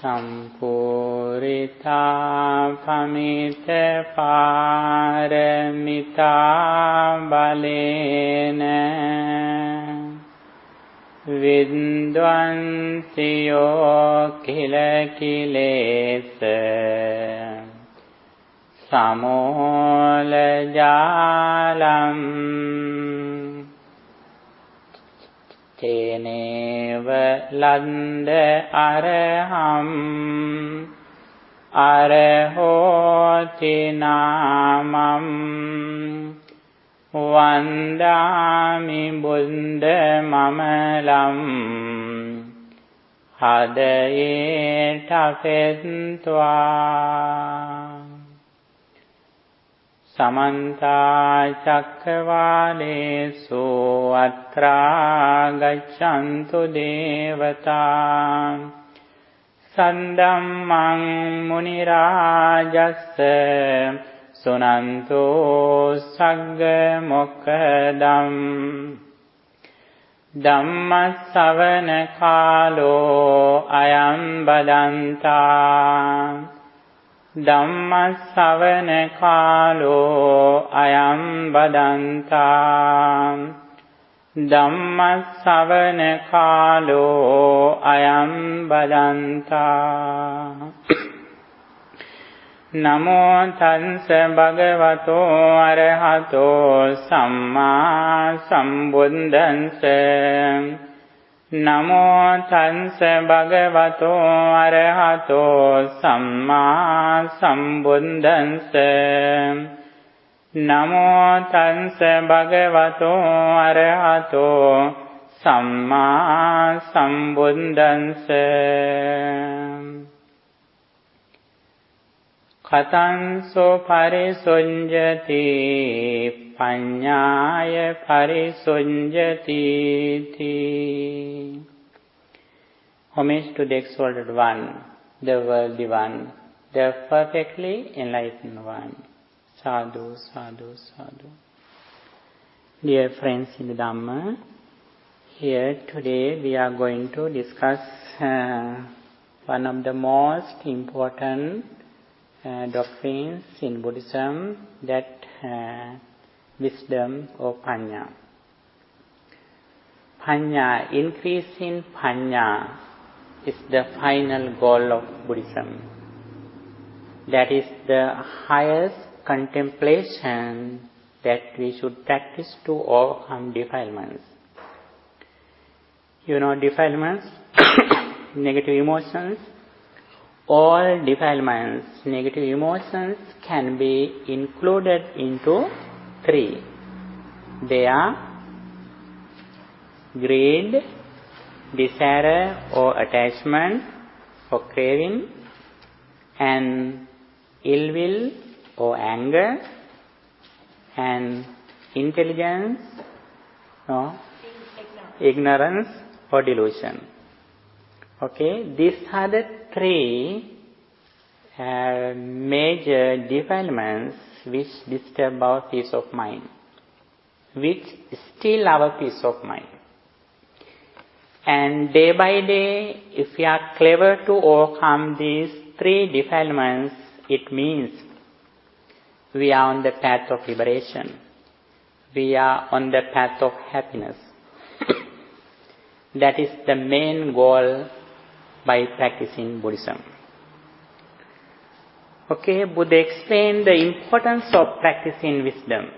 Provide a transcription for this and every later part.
Sampurita pamita paramita balena Vidvantiyo kila kilesa Samola jalam Teneva landa araham Arahoti namam Vandami buddha mamalam Hadaye tafetva Samanta cakkavalesu atra gaccantu devata Sandhammang munirajassa sunantu sagga mokkadam Dhammasavana kalo ayam badanta Dhammasavana kalo ayam badanta Dhammasavana kalo ayam badanta Namo tansa bhagavato arahato samma sambuddhansa Namo tansa bhagavato arahato samma sambuddhansa Namo tansa bhagavato arahato samma sambuddhansa Katanso parisunjati panyaya parisunjati ti. Homage to the exalted one, the worthy one, the perfectly enlightened one. Sadhu, sadhu, sadhu. Dear friends in the Dhamma, here today we are going to discuss one of the most important doctrines in Buddhism, that wisdom or panya. Panya, increase in panya is the final goal of Buddhism. That is the highest contemplation that we should practice to overcome defilements. You know defilements, negative emotions. All defilements, negative emotions can be included into three. They are greed, desire or attachment or craving, and ill will or anger, and intelligence, ignorance or delusion. Okay, these are the three major defilements which disturb our peace of mind, which steal our peace of mind. And day by day, if we are clever to overcome these three defilements, it means we are on the path of liberation. We are on the path of happiness. That is the main goal by practicing Buddhism. Okay, Buddha explained the importance of practicing wisdom.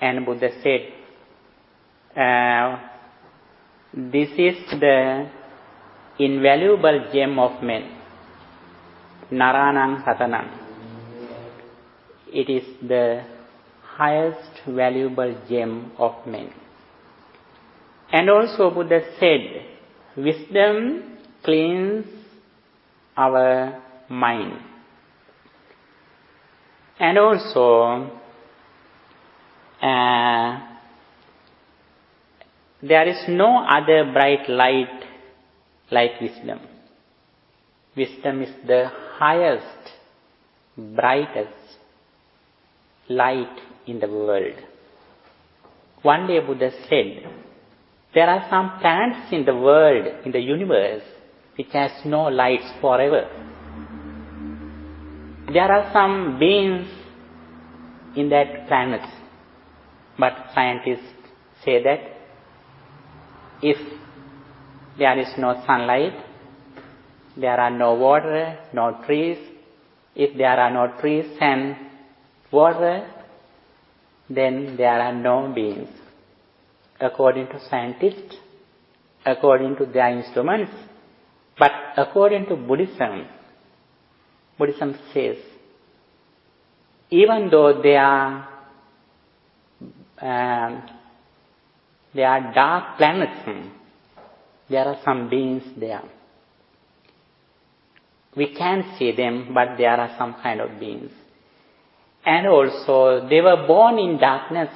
And Buddha said, this is the invaluable gem of men. Naranang Satanam. It is the highest valuable gem of men. And also Buddha said, wisdom cleans our mind. And also, there is no other bright light like wisdom. Wisdom is the highest, brightest light in the world. One day Buddha said, there are some planets in the world, in the universe, which has no lights forever. There are some beings in that planet, but scientists say that if there is no sunlight, there are no water, no trees. If there are no trees and water, then there are no beings. According to scientists, according to their instruments, but according to Buddhism, Buddhism says, even though they are dark planets, there are some beings there. We can't see them, but there are some kind of beings. And also, they were born in darkness,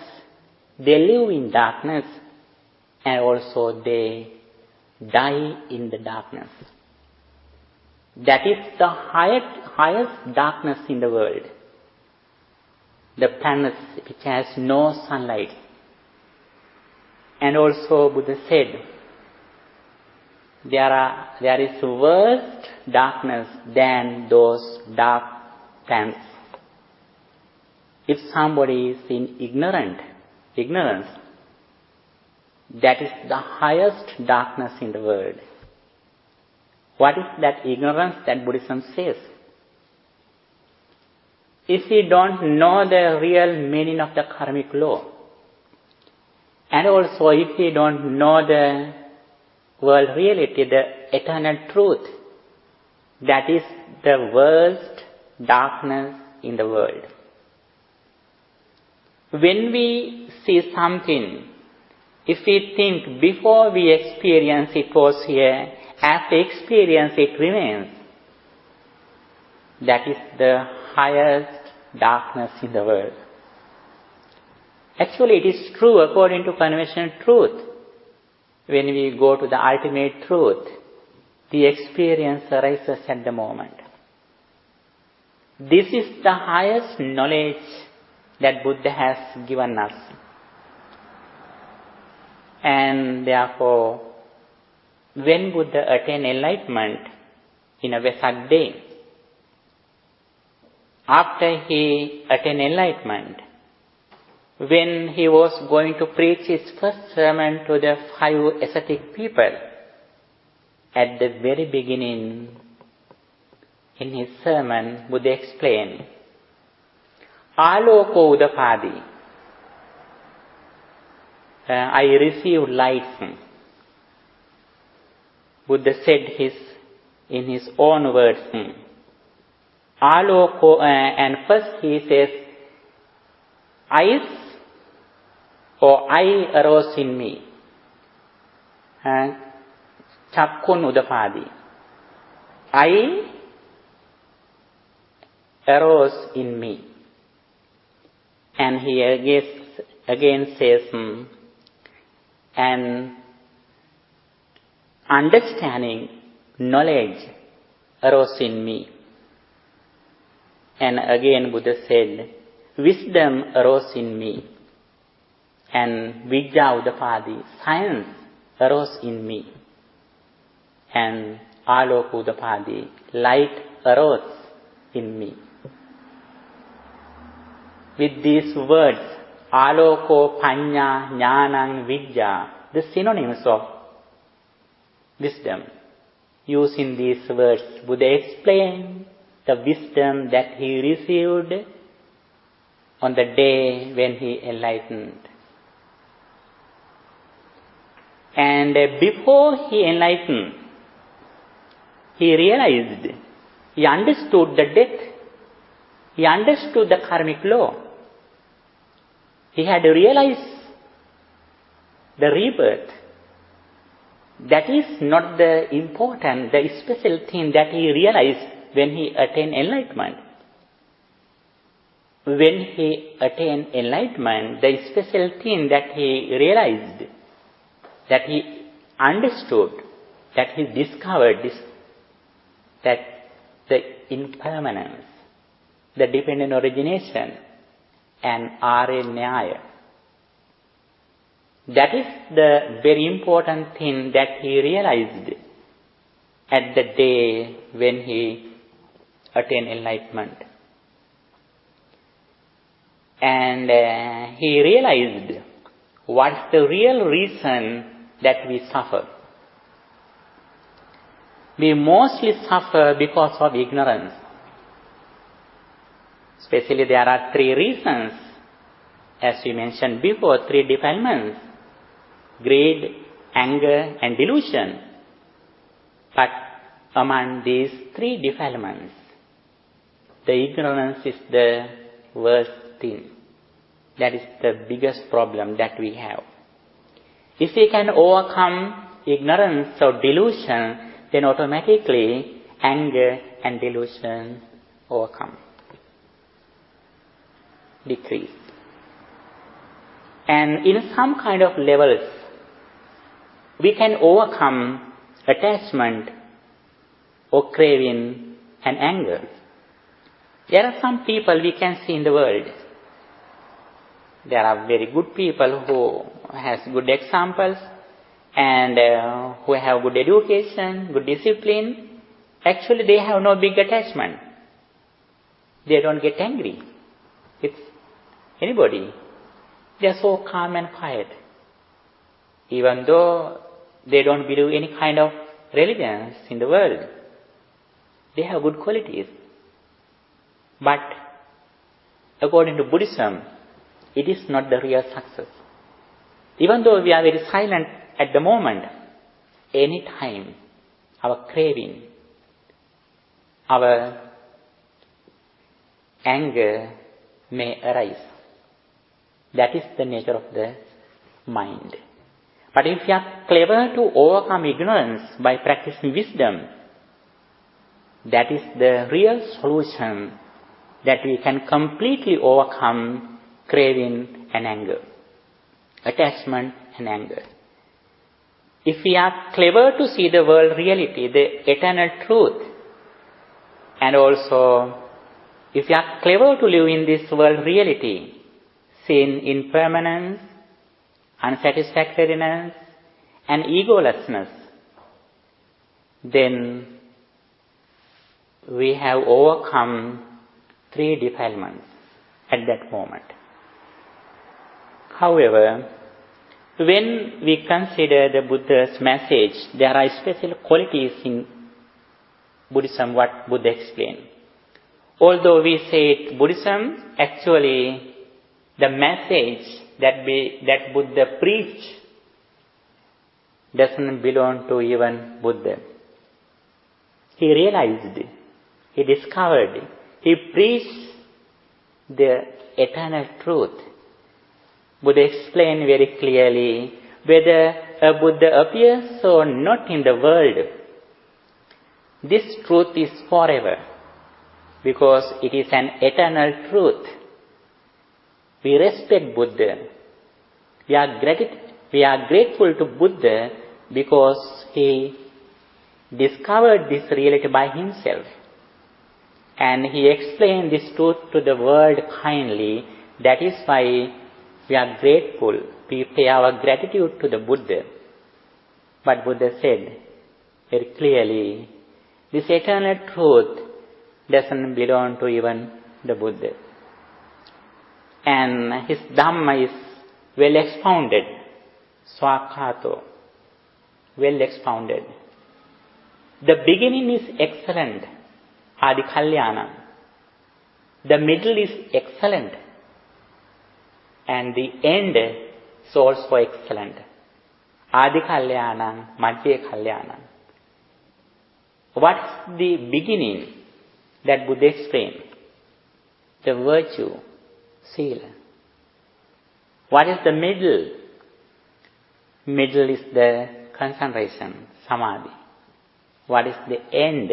they live in darkness, and also they die in the darkness. That is the highest darkness in the world. The planets which has no sunlight. And also Buddha said, there is worse darkness than those dark planets. If somebody is in ignorance, that is the highest darkness in the world. What is that ignorance that Buddhism says? If we don't know the real meaning of the karmic law, and also if we don't know the world reality, the eternal truth, that is the worst darkness in the world. When we see something, if we think before we experience it was here, after experience it remains, that is the highest darkness in the world. Actually, it is true according to conventional truth. When we go to the ultimate truth, the experience arises at the moment. This is the highest knowledge that Buddha has given us. And therefore, when Buddha attained enlightenment in a Vesak day, after he attained enlightenment, when he was going to preach his first sermon to the 5 ascetic people, at the very beginning, in his sermon, Buddha explained, Aloko Udapadi, I received light. Buddha said in his own words, Aloko, and first he says, eyes or I arose in me. Chakkun Udapadi. I arose in me. And he again says, and understanding, knowledge arose in me. And again Buddha said, wisdom arose in me. And Vidya Udapadi, science arose in me. And Aloka Udapadi, light arose in me. With these words, Aloko, Panya, Jnanam, Vidya, the synonyms of wisdom. Using these words, Buddha explained the wisdom that he received on the day when he enlightened. And before he enlightened, he realized, he understood the death, he understood the karmic law. He had realized the rebirth. That is not the important, the special thing that he realized when he attained enlightenment. When he attained enlightenment, the special thing that he realized, that he understood, that he discovered that the impermanence, the dependent origination, and Nyaya. That is the very important thing that he realized at the day when he attained enlightenment. And he realized what's the real reason that we suffer. We mostly suffer because of ignorance. Especially there are three reasons, as we mentioned before, three defilements: greed, anger, and delusion. But among these three defilements, the ignorance is the worst thing. That is the biggest problem that we have. If we can overcome ignorance or delusion, then automatically anger and delusion overcome, decrease. And in some kind of levels, we can overcome attachment or craving and anger. There are some people we can see in the world. There are very good people who has good examples and who have good education, good discipline. Actually, they have no big attachment. They don't get angry with anybody. They are so calm and quiet. Even though they don't believe any kind of religions in the world, they have good qualities. But according to Buddhism, it is not the real success. Even though we are very silent at the moment, any time our craving, our anger may arise. That is the nature of the mind. But if we are clever to overcome ignorance by practicing wisdom, that is the real solution, that we can completely overcome craving and anger, attachment and anger. If we are clever to see the world reality, the eternal truth, and also if we are clever to live in this world reality, seeing impermanence, unsatisfactoriness, and egolessness, then we have overcome three defilements at that moment. However, when we consider the Buddha's message, there are special qualities in Buddhism, what Buddha explained. Although we say Buddhism, actually the message that Buddha preached doesn't belong to even Buddha. He realized, he discovered, he preached the eternal truth. Buddha explained very clearly, whether a Buddha appears or not in the world, this truth is forever, because it is an eternal truth. We respect Buddha. We are grateful to Buddha because he discovered this reality by himself. And he explained this truth to the world kindly. That is why we are grateful. We pay our gratitude to the Buddha. But Buddha said very clearly, this eternal truth doesn't belong to even the Buddha. And his Dhamma is well expounded, Swakato, well expounded. The beginning is excellent, Adi Kalyana. The middle is excellent, and the end is also excellent. Adi Kalyanam, Madhya Kalyanam. What's the beginning that Buddha explained? The virtue, Sila. What is the middle? Middle is the concentration, Samadhi. What is the end?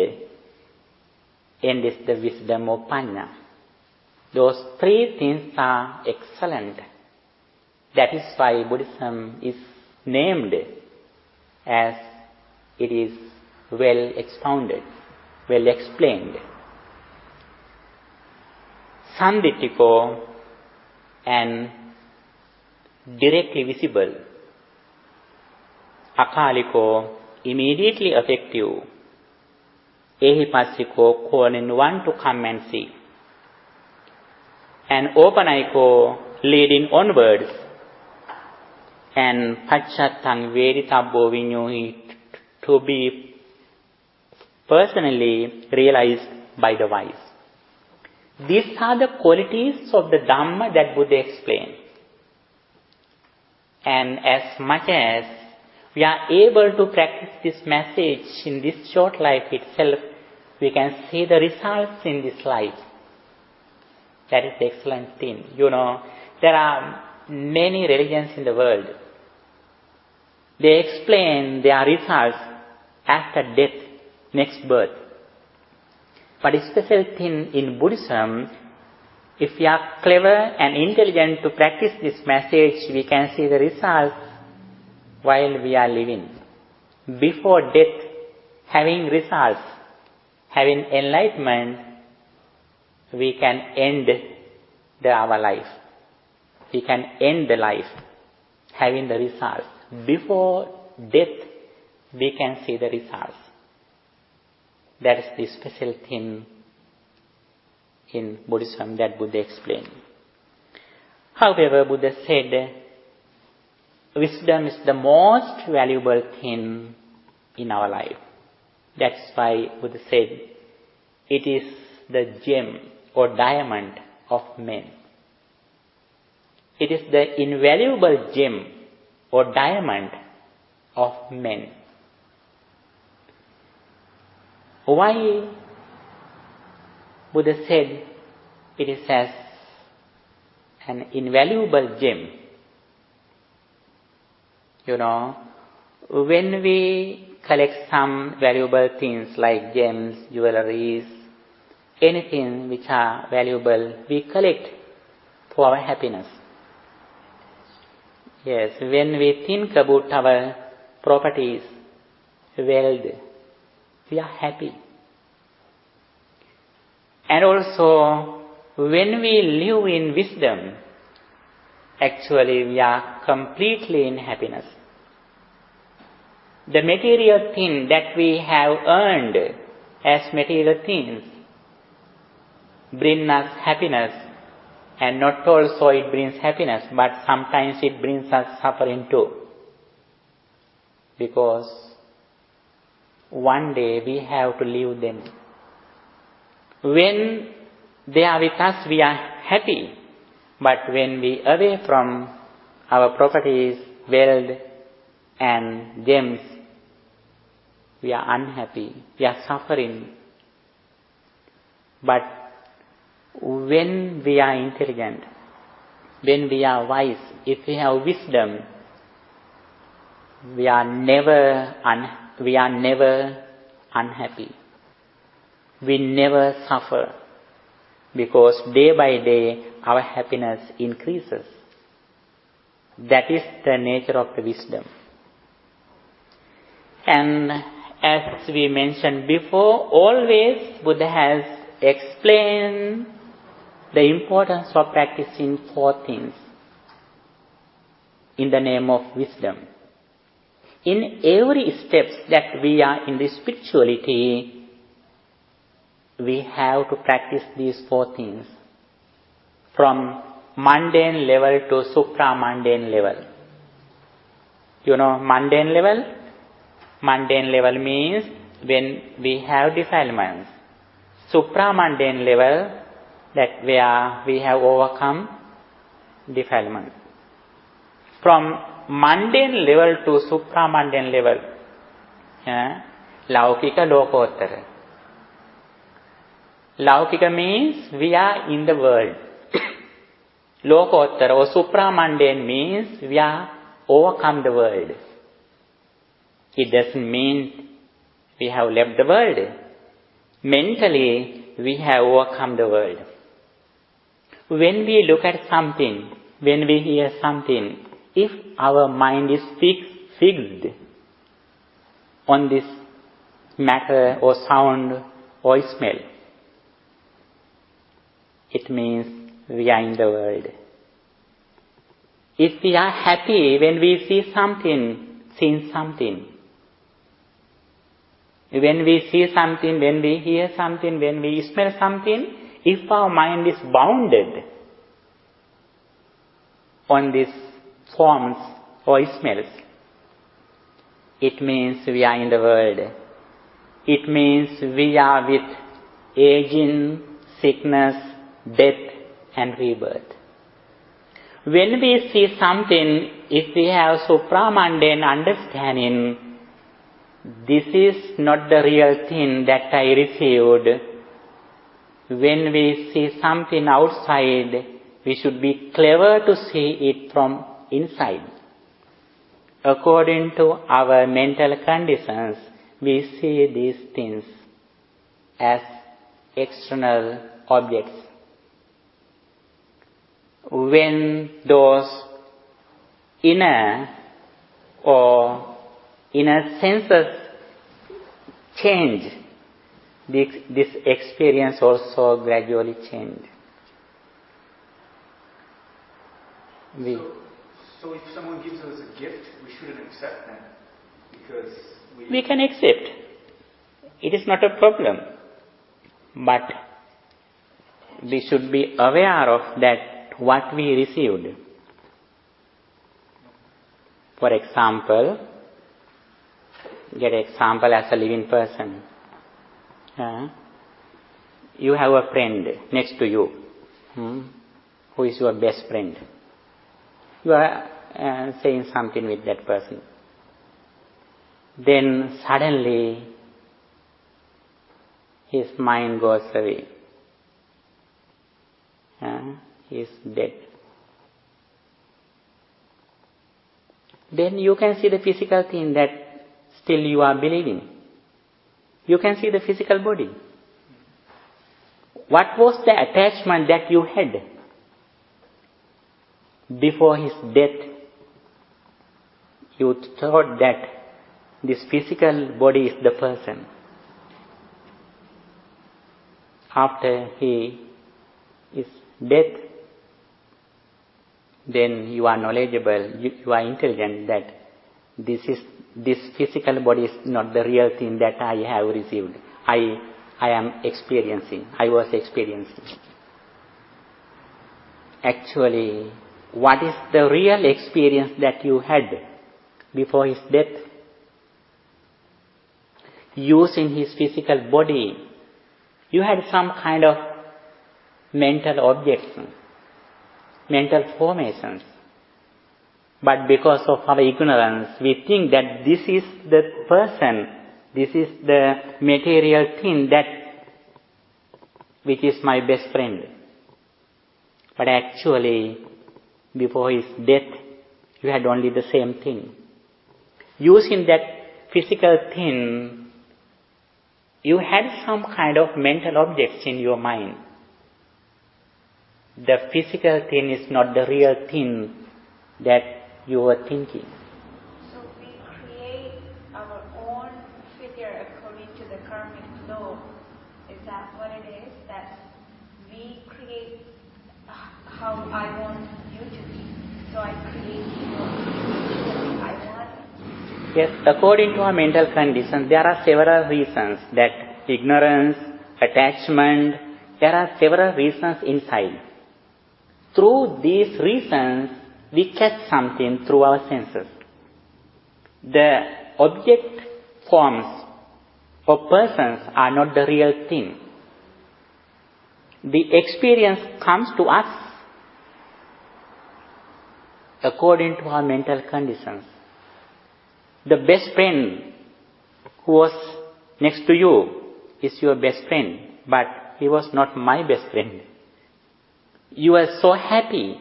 End is the wisdom or Panya. Those three things are excellent. That is why Buddhism is named as it is well expounded, well explained. Sanditiko and directly visible. Akaliko, immediately effective. Ehipassiko calling one to come and see. And Opanayiko leading onwards. And Pacchatang Veditabbo Vinyohi to be personally realized by the wise. These are the qualities of the Dhamma that Buddha explained. And as much as we are able to practice this message in this short life itself, we can see the results in this life. That is the excellent thing. There are many religions in the world. They explain their results after death, next birth. But a special thing in Buddhism, if we are clever and intelligent to practice this message, we can see the results while we are living. Before death, having results, having enlightenment, we can end our life. We can end the life having the results. Before death, we can see the results. That is the special thing in Buddhism that Buddha explained. However, Buddha said, wisdom is the most valuable thing in our life. That's why Buddha said, it is the gem or diamond of men. It is the invaluable gem or diamond of men. Why Buddha said it is as an invaluable gem? When we collect some valuable things like gems, jewelries, anything which are valuable, we collect for our happiness. Yes, when we think about our properties, wealth, we are happy. And also, when we live in wisdom, actually we are completely in happiness. The material thing that we have earned as material things bring us happiness, and not also it brings happiness, but sometimes it brings us suffering too. Because one day we have to leave them. When they are with us, we are happy. But when we are away from our properties, wealth and gems, we are unhappy. We are suffering. But when we are intelligent, when we are wise, if we have wisdom, we are never unhappy. We never suffer, because day by day our happiness increases. That is the nature of the wisdom. And as we mentioned before, always Buddha has explained the importance of practicing 4 things in the name of wisdom. In every step that we are in the spirituality, we have to practice these 4 things. From mundane level to supra-mundane level. Mundane level? Mundane level means when we have defilements. Supra-mundane level, that where we have overcome defilement. From mundane level to supra-mundane level, Laukika Lokottara. Laukika means we are in the world. Lokottara or supra-mundane means we are overcome the world. It doesn't mean we have left the world. Mentally, we have overcome the world. When we look at something, when we hear something, if our mind is fixed on this matter or sound or smell, it means we are in the world. If we are happy when we see something, seeing something, When we see something, when we hear something, when we smell something, if our mind is bounded on these forms or smells, it means we are in the world. It means we are with aging, sickness, death and rebirth. When we see something, if we have supramundane understanding, this is not the real thing that I received. When we see something outside, we should be clever to see it from inside. According to our mental conditions, we see these things as external objects. When those inner senses change, this experience also gradually change. So if someone gives us a gift, we shouldn't accept them because we can accept. It is not a problem. But we should be aware of that what we received. For example, get example as a living person. You have a friend next to you, who is your best friend. You are saying something with that person. Then suddenly his mind goes away. He is dead. Then you can see the physical thing that still you are believing. You can see the physical body. What was the attachment that you had before his death? You thought that this physical body is the person. After he is dead, then you are knowledgeable, you are intelligent that this physical body is not the real thing that I have received. I was experiencing. Actually, what is the real experience that you had before his death? Using his physical body, you had some kind of mental objects, mental formations. But because of our ignorance, we think that this is the person, this is the material thing which is my best friend. But actually, before his death, you had only the same thing. Using that physical thing, you had some kind of mental objects in your mind. The physical thing is not the real thing that you were thinking. So we create our own figure according to the karmic law. Is that what it is? That we create how I want you to be. So I create you I want. Yes, according to our mental conditions, there are several reasons that ignorance, attachment, there are several reasons inside. Through these reasons, we catch something through our senses. The object forms or persons are not the real thing. The experience comes to us according to our mental conditions. The best friend who was next to you is your best friend, but he was not my best friend. You were so happy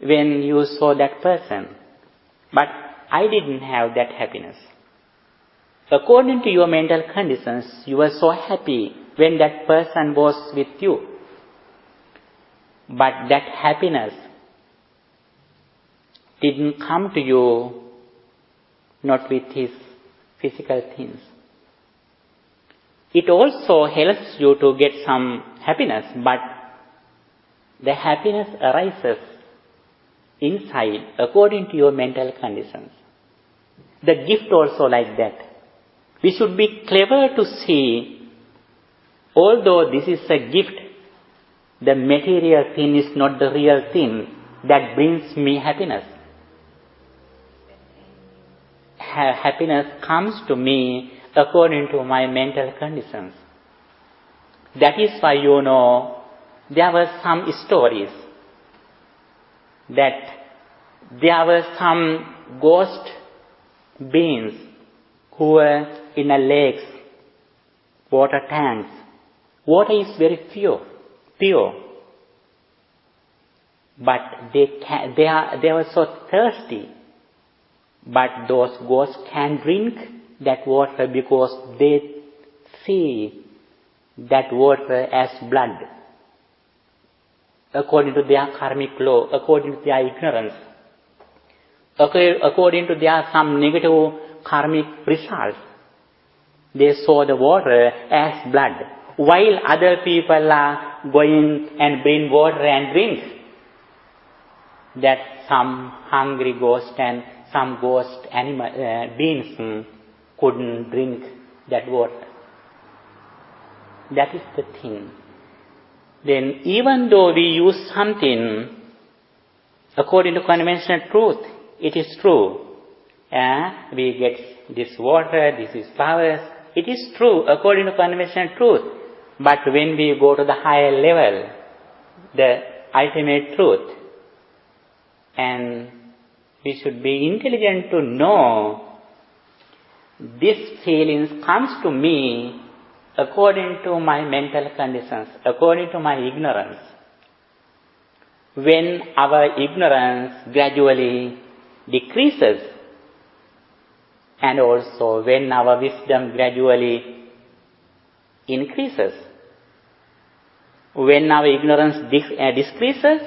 when you saw that person, but I didn't have that happiness. According to your mental conditions, you were so happy when that person was with you, but that happiness didn't come to you not with his physical things. It also helps you to get some happiness, but the happiness arises inside according to your mental conditions. The gift also like that. We should be clever to see, although this is a gift, the material thing is not the real thing that brings me happiness. Happiness comes to me according to my mental conditions. That is why, there were some stories that there were some ghost beings who were in a lakes, water tanks. Water is very pure. But they were so thirsty. But those ghosts can drink that water because they see that water as blood. According to their karmic law, according to their ignorance, according to their some negative karmic results, they saw the water as blood, while other people are going and bring water and drink. That some hungry ghost and some ghost beings couldn't drink that water. That is the thing. Then even though we use something according to conventional truth, it is true. We get this water, this is flowers. It is true according to conventional truth. But when we go to the higher level, the ultimate truth, and we should be intelligent to know these feelings comes to me according to my mental conditions, according to my ignorance. When our ignorance gradually decreases, and also when our wisdom gradually increases, when our ignorance decreases,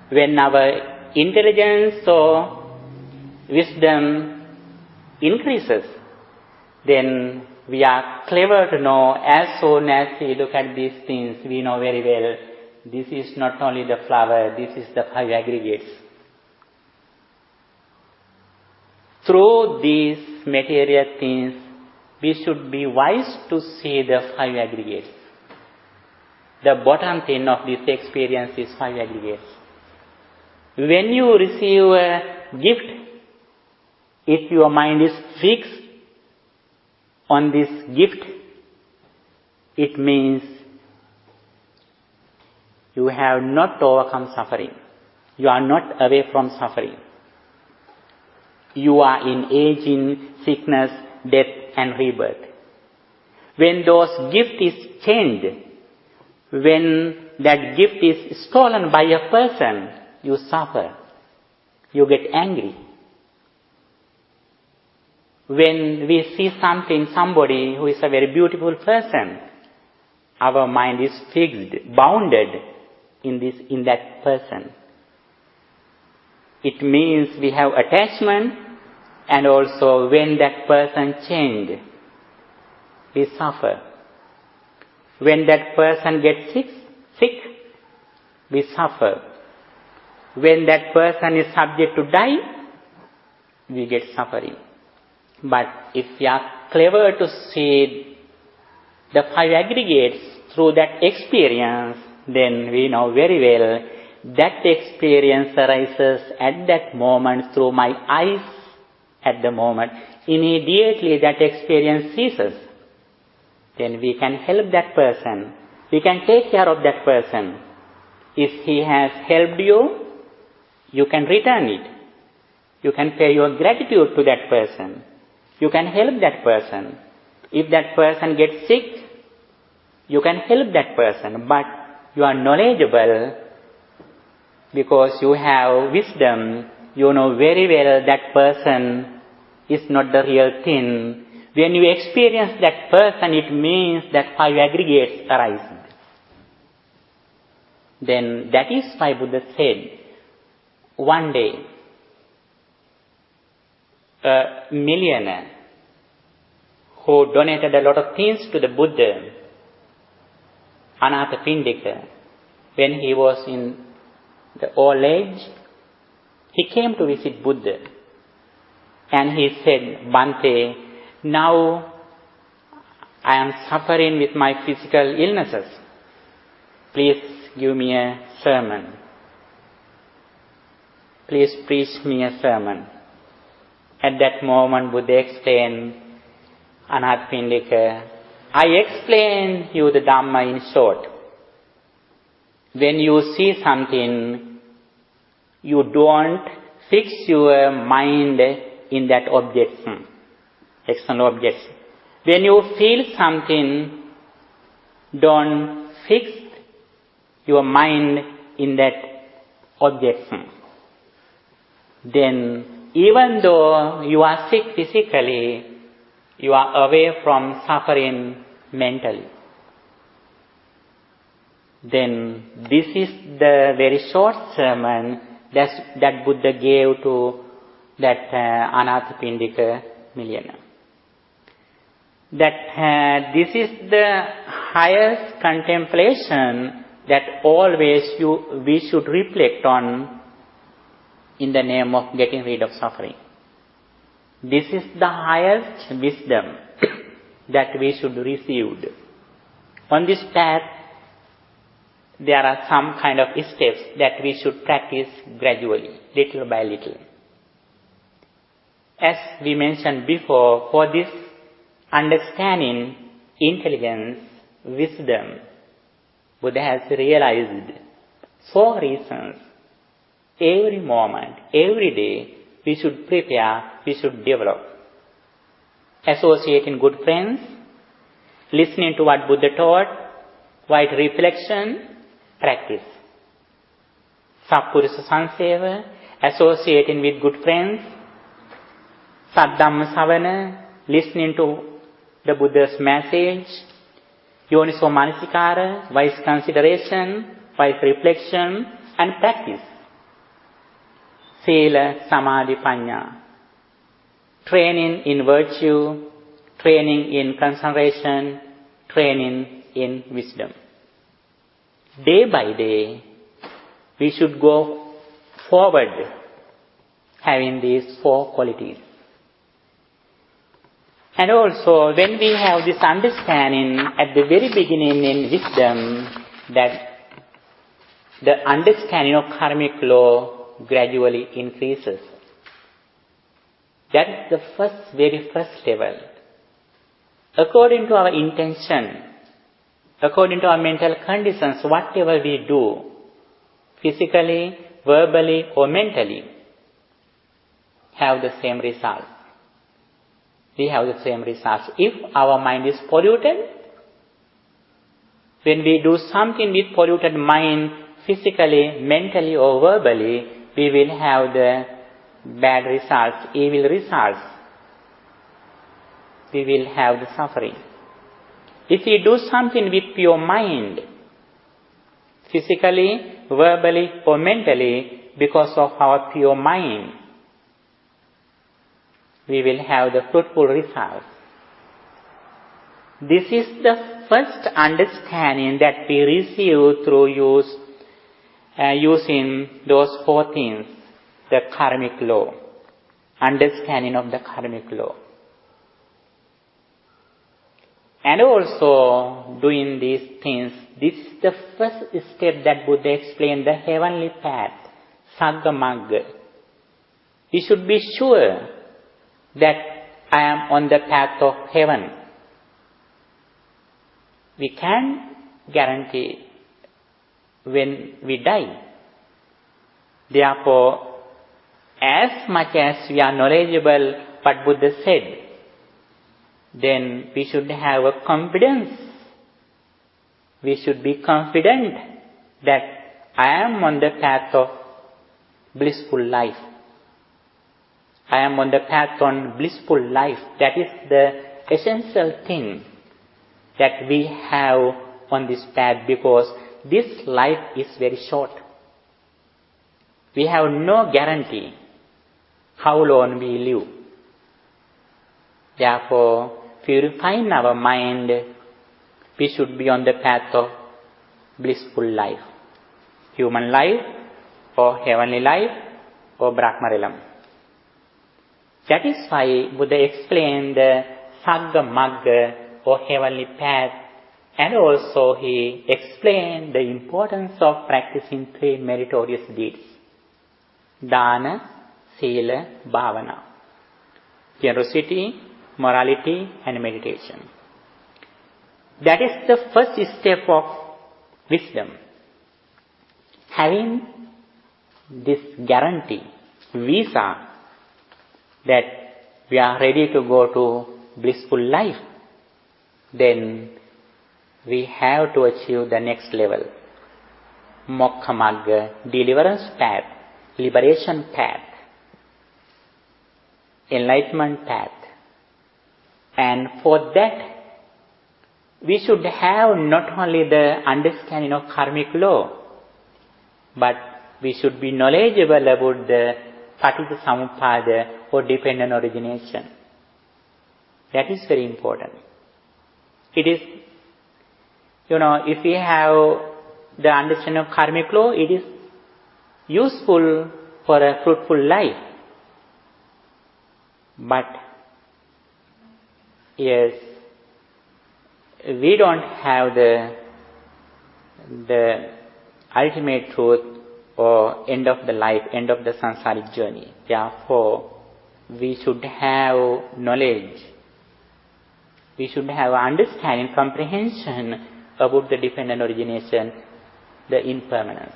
when our intelligence or wisdom increases, then we are clever to know. As soon as we look at these things, we know very well, this is not only the flower, this is the five aggregates. Through these material things, we should be wise to see the five aggregates. The bottom thing of this experience is five aggregates. When you receive a gift, if your mind is fixed on this gift, it means you have not overcome suffering. You are not away from suffering. You are in aging, sickness, death and rebirth. When those gift is changed, when that gift is stolen by a person, you suffer. You get angry. When we see somebody who is a very beautiful person, our mind is fixed, bounded in that person. It means we have attachment, and also when that person changes, we suffer. When that person gets sick, we suffer. When that person is subject to die, we get suffering. But if we are clever to see the five aggregates through that experience, then we know very well that experience arises at that moment through my eyes at the moment. Immediately that experience ceases. Then we can help that person. We can take care of that person. If he has helped you, you can return it. You can pay your gratitude to that person. You can help that person. If that person gets sick, you can help that person. But you are knowledgeable because you have wisdom. You know very well that person is not the real thing. When you experience that person, it means that five aggregates arise. Then that is why Buddha said, one day, a millionaire who donated a lot of things to the Buddha, Anathapindika, when he was in the old age, he came to visit Buddha. And he said, Bhante, now I am suffering with my physical illnesses. Please give me a sermon. Please preach me a sermon. At that moment, Buddha explained, Anathapindika, I explain you the Dhamma in short. When you see something, you don't fix your mind in that object, external objects. When you feel something, don't fix your mind in that object. Then, even though you are sick physically, you are away from suffering mentally. Then, this is the very short sermon that Buddha gave to that Anathapindika millionaire. That this is the highest contemplation that always we should reflect on in the name of getting rid of suffering. This is the highest wisdom that we should receive. On this path, there are some kind of steps that we should practice gradually, little by little. As we mentioned before, for this understanding, intelligence, wisdom, Buddha has realized 4 reasons. Every moment, every day, we should prepare, we should develop. Associating good friends, listening to what Buddha taught, wide reflection, practice. Sappurisa Sanseva, associating with good friends, Saddhamma Savana, listening to the Buddha's message, Yoniso Manasikara, wise consideration, wise reflection, and practice. Sila, Samadhi, Panya. Training in virtue, training in concentration, training in wisdom. Day by day, we should go forward having these 4 qualities. And also, when we have this understanding at the very beginning in wisdom, that the understanding of karmic law gradually increases. That is the very first level. According to our intention, according to our mental conditions, whatever we do, physically, verbally, or mentally, have the same result. We have the same results. If our mind is polluted, when we do something with polluted mind, physically, mentally, or verbally, we will have the bad results, evil results. We will have the suffering. If we do something with pure mind, physically, verbally, or mentally, because of our pure mind, we will have the fruitful results. This is the first understanding that we receive through using those 4 things, the karmic law, understanding of the karmic law. And also doing these things, this is the first step that Buddha explained, the heavenly path, Dhammagaru. We should be sure that I am on the path of heaven. We can guarantee when we die. Therefore, as much as we are knowledgeable what Buddha said, then we should have a confidence. We should be confident that I am on the path of blissful life. I am on the path on blissful life. That is the essential thing that we have on this path, because this life is very short. We have no guarantee how long we live. Therefore, purifying our mind, we should be on the path of blissful life. Human life, or heavenly life, or Brahma realm. That is why Buddha explained the Dhammagaru or heavenly path, and also he explained the importance of practicing 3 meritorious deeds: Dana, Sila, Bhavana. Generosity, morality, and meditation. That is the first step of wisdom. Having this guarantee, visa, that we are ready to go to blissful life, then we have to achieve the next level. Mokkha Magga, deliverance path, liberation path, enlightenment path. And for that, we should have not only the understanding of karmic law, but we should be knowledgeable about the Paticca or dependent origination. That is very important. It is, if we have the understanding of karmic law, it is useful for a fruitful life. But, yes, we don't have the ultimate truth or end of the life, end of the samsaric journey. Therefore, we should have knowledge. We should have understanding, comprehension about the dependent origination, the impermanence.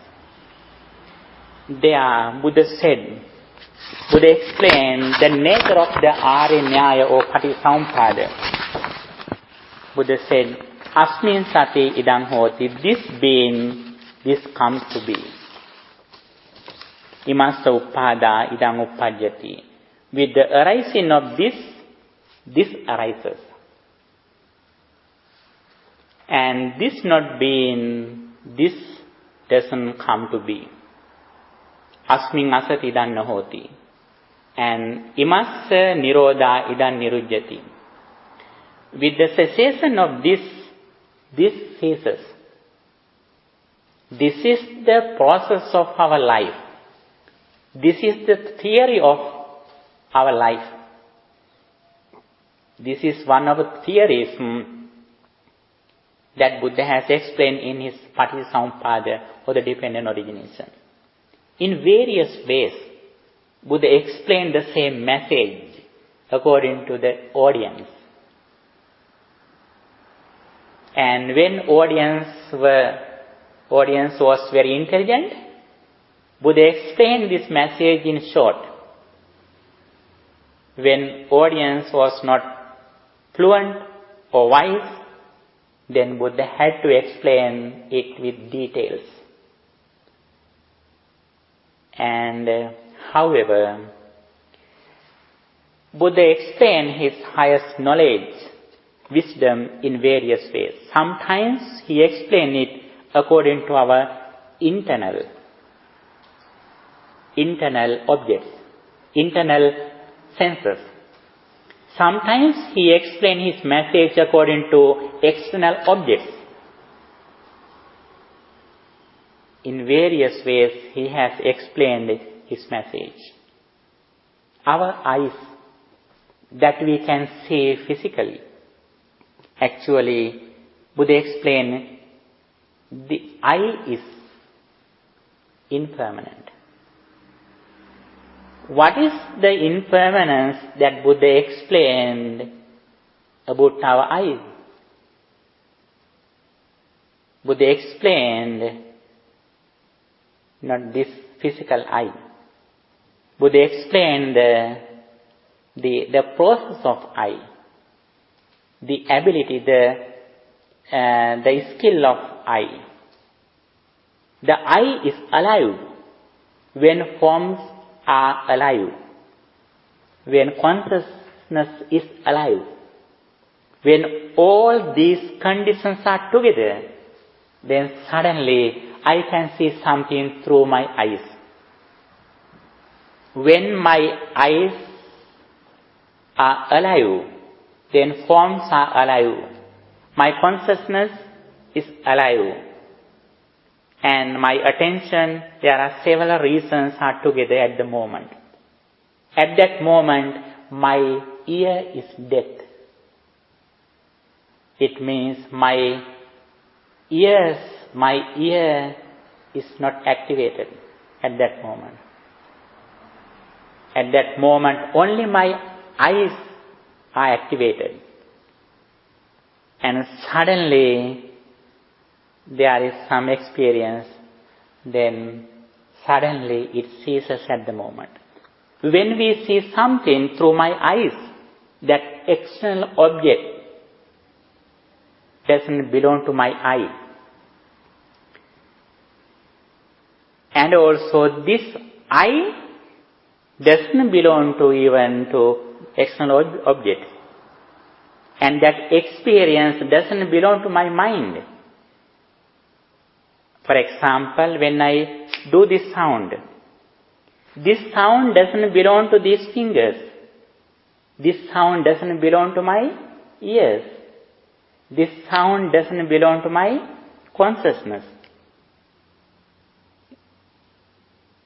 There, Buddha explained the nature of the Arya Nyaya or Paticca. Buddha said, Asmin sati idang hoti, this being, this comes to be. Imassa uppada idang uppajjati. With the arising of this arises. And this not being, this doesn't come to be. Asmin asati idang nahoti. And imassa nirodha idang nirujjati. With the cessation of this ceases. This is the process of our life. This is the theory of our life. This is one of the theories that Buddha has explained in his Paticca or the dependent origination. In various ways, Buddha explained the same message according to the audience. And when audience was very intelligent, Buddha explained this message in short. When audience was not fluent or wise, then Buddha had to explain it with details. And however, Buddha explained his highest knowledge, wisdom in various ways. Sometimes he explained it according to our internal objects, internal senses. Sometimes he explained his message according to external objects. In various ways he has explained his message. Our eyes that we can see physically, actually, Buddha explained the eye is impermanent. What is the impermanence that Buddha explained about our eyes? Buddha explained not this physical eye. Buddha explained the process of eye, the ability, the skill of eye. The eye is alive when forms are alive, when consciousness is alive. When all these conditions are together, then suddenly I can see something through my eyes. When my eyes are alive, then forms are alive. My consciousness is alive. And my attention, there are several reasons are together at the moment. At that moment, my ear is dead. it means my ear is not activated at that moment. At that moment, only my eyes are activated. And suddenly, there is some experience, then suddenly it ceases at the moment. When we see something through my eyes, that external object doesn't belong to my eye. And also this eye doesn't belong to even to external object. And that experience doesn't belong to my mind. For example, when I do this sound doesn't belong to these fingers. This sound doesn't belong to my ears. This sound doesn't belong to my consciousness.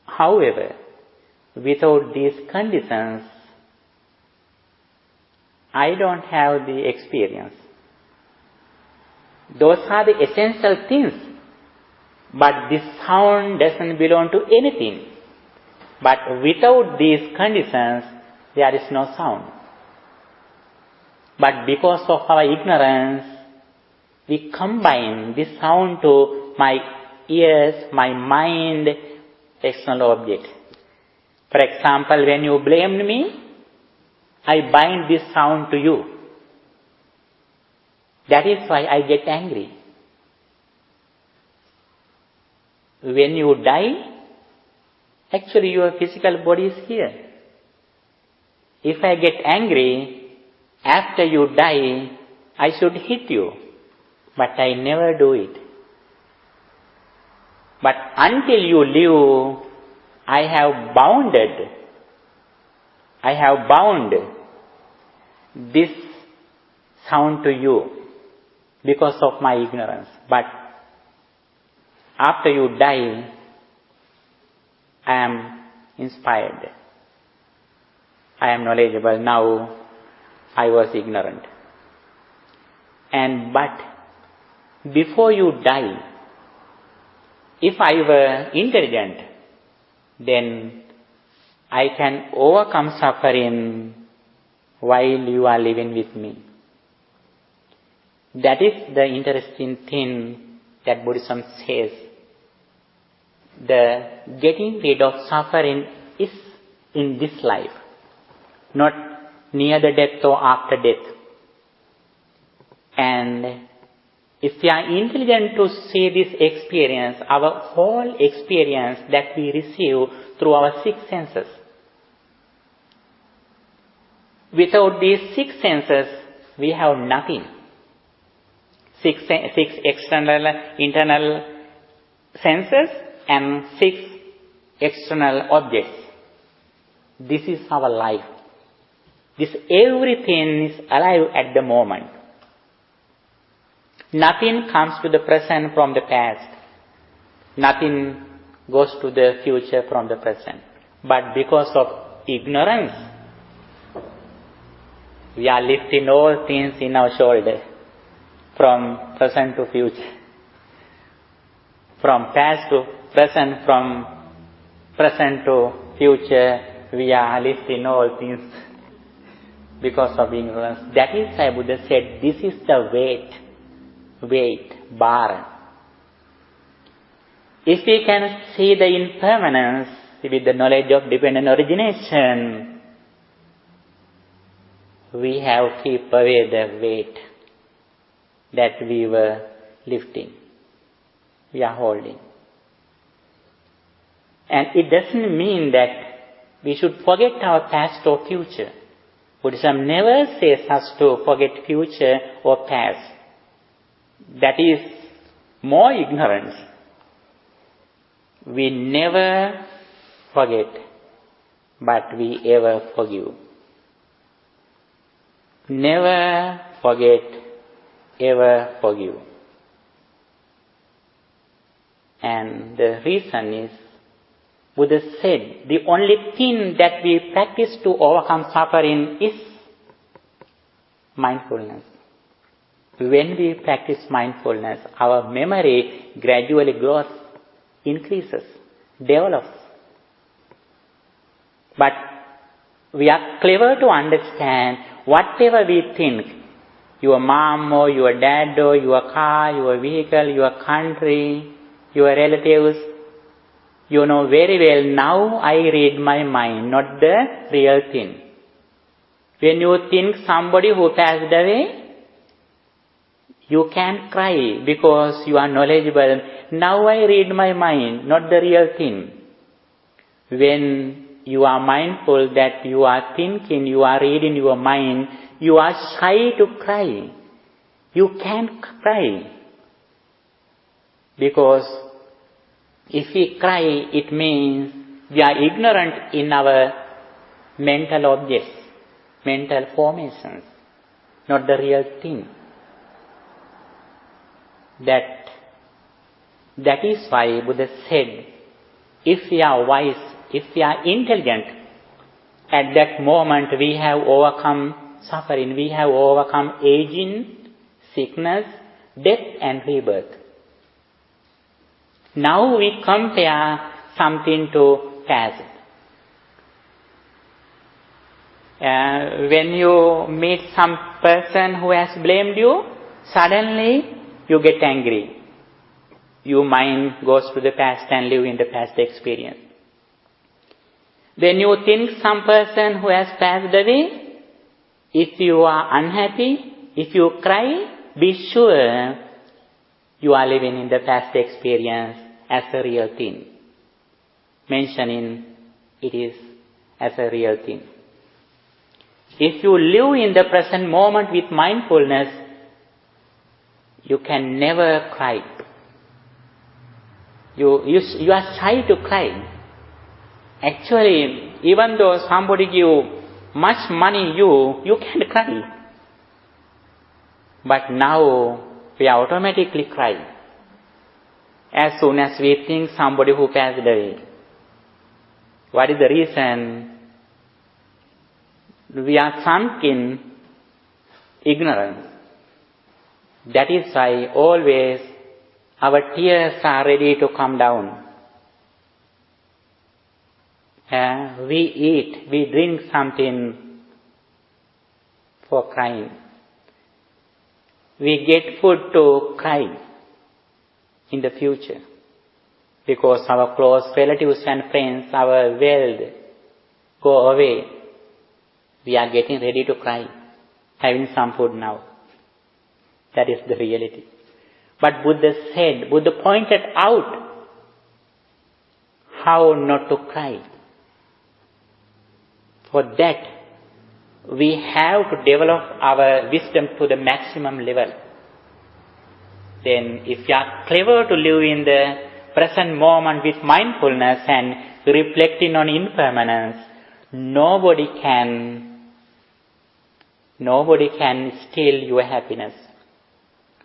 However, without these conditions, I don't have the experience. Those are the essential things. But this sound doesn't belong to anything. But without these conditions, there is no sound. But because of our ignorance, we combine this sound to my ears, my mind, external object. For example, when you blamed me, I bind this sound to you. That is why I get angry. When you die, actually your physical body is here. If I get angry, after you die, I should hit you. But I never do it. But until you live, I have bound this sound to you because of my ignorance. But after you die, I am inspired. I am knowledgeable. Now I was ignorant. But before you die, if I were intelligent, then I can overcome suffering while you are living with me. That is the interesting thing that Buddhism says. The getting rid of suffering is in this life, not near the death or after death. And if we are intelligent to see this experience, our whole experience that we receive through our six senses. Without these six senses, we have nothing. Six external, internal senses and six external objects. This is our life. Everything is alive at the moment. Nothing comes to the present from the past. Nothing goes to the future from the present. But because of ignorance, we are lifting all things in our shoulder, from present to future, from past to present, from present to future. We are lifting all things because of ignorance. That is why Buddha said, this is the weight, bar. If we can see the impermanence with the knowledge of dependent origination, we have keep away the weight that we were lifting, we are holding. And it doesn't mean that we should forget our past or future. Buddhism never says us to forget future or past. That is more ignorance. We never forget, but we ever forgive. Never forget, ever forgive. And the reason is, Buddha said, the only thing that we practice to overcome suffering is mindfulness. When we practice mindfulness, our memory gradually grows, increases, develops. But we are clever to understand whatever we think, your mom or your dad or your car, your vehicle, your country, your relatives, you know very well, now I read my mind, not the real thing. When you think somebody who passed away, you can cry because you are knowledgeable. Now I read my mind, not the real thing. When you are mindful that you are thinking, you are reading your mind, you are shy to cry. You can't cry. Because if we cry, it means we are ignorant in our mental objects, mental formations, not the real thing. That is why Buddha said, if we are wise, if we are intelligent, at that moment we have overcome suffering, we have overcome aging, sickness, death and rebirth. Now we compare something to past. When you meet some person who has blamed you, suddenly you get angry. Your mind goes to the past and live in the past experience. When you think some person who has passed away, if you are unhappy, if you cry, be sure you are living in the past experience as a real thing. Mentioning it is as a real thing. If you live in the present moment with mindfulness, you can never cry. You are shy to cry. Actually, even though somebody give much money you can't cry. But now we automatically cry as soon as we think somebody who passed away. What is the reason? We are sunk in ignorance. That is why always our tears are ready to come down. We eat, we drink something for crying. We get food to cry in the future. Because our close relatives and friends, our wealth go away. We are getting ready to cry, having some food now. That is the reality. But Buddha pointed out how not to cry. For that, we have to develop our wisdom to the maximum level. Then, if we are clever to live in the present moment with mindfulness and reflecting on impermanence, nobody can steal your happiness.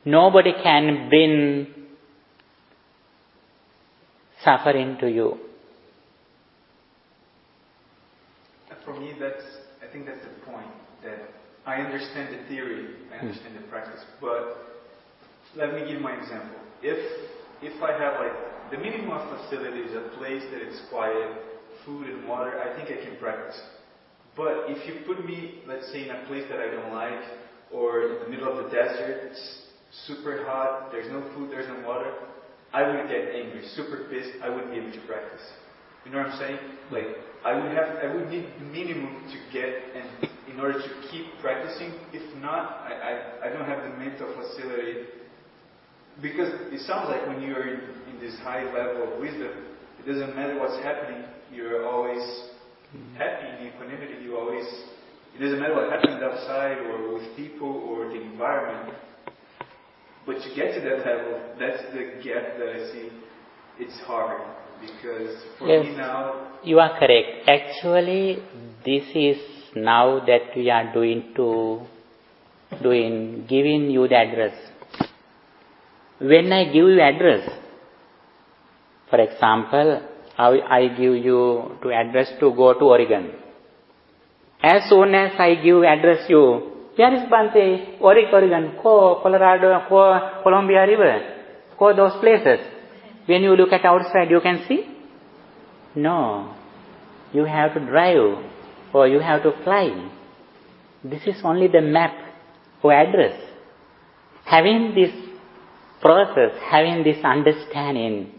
Nobody can bring suffering to you. For me, I think that's the point. That I understand the theory, I understand the practice, but let me give my example. If I have like the minimum of facilities, a place that is quiet, food and water, I think I can practice. But if you put me, let's say, in a place that I don't like, or in the middle of the desert, it's super hot, there's no food, there's no water, I would get angry, super pissed, I wouldn't be able to practice. You know what I'm saying? Like, I would need the minimum to get, and in order to keep practicing. If not, I don't have the mental facility. Because it sounds like when you're in this high level of wisdom, it doesn't matter what's happening, you're always happy in equanimity, it doesn't matter what happens outside or with people or the environment. But to get to that level, that's the gap that I see. It's hard because for me now... You are correct. Actually, this is now that we are giving you the address. When I give you address, for example, I give you to address to go to Oregon. As soon as I give address you, Where is Bante? Oregon, Colorado, Columbia River, those places. When you look at outside, you can see? No. You have to drive or you have to fly. This is only the map or address. Having this process, having this understanding,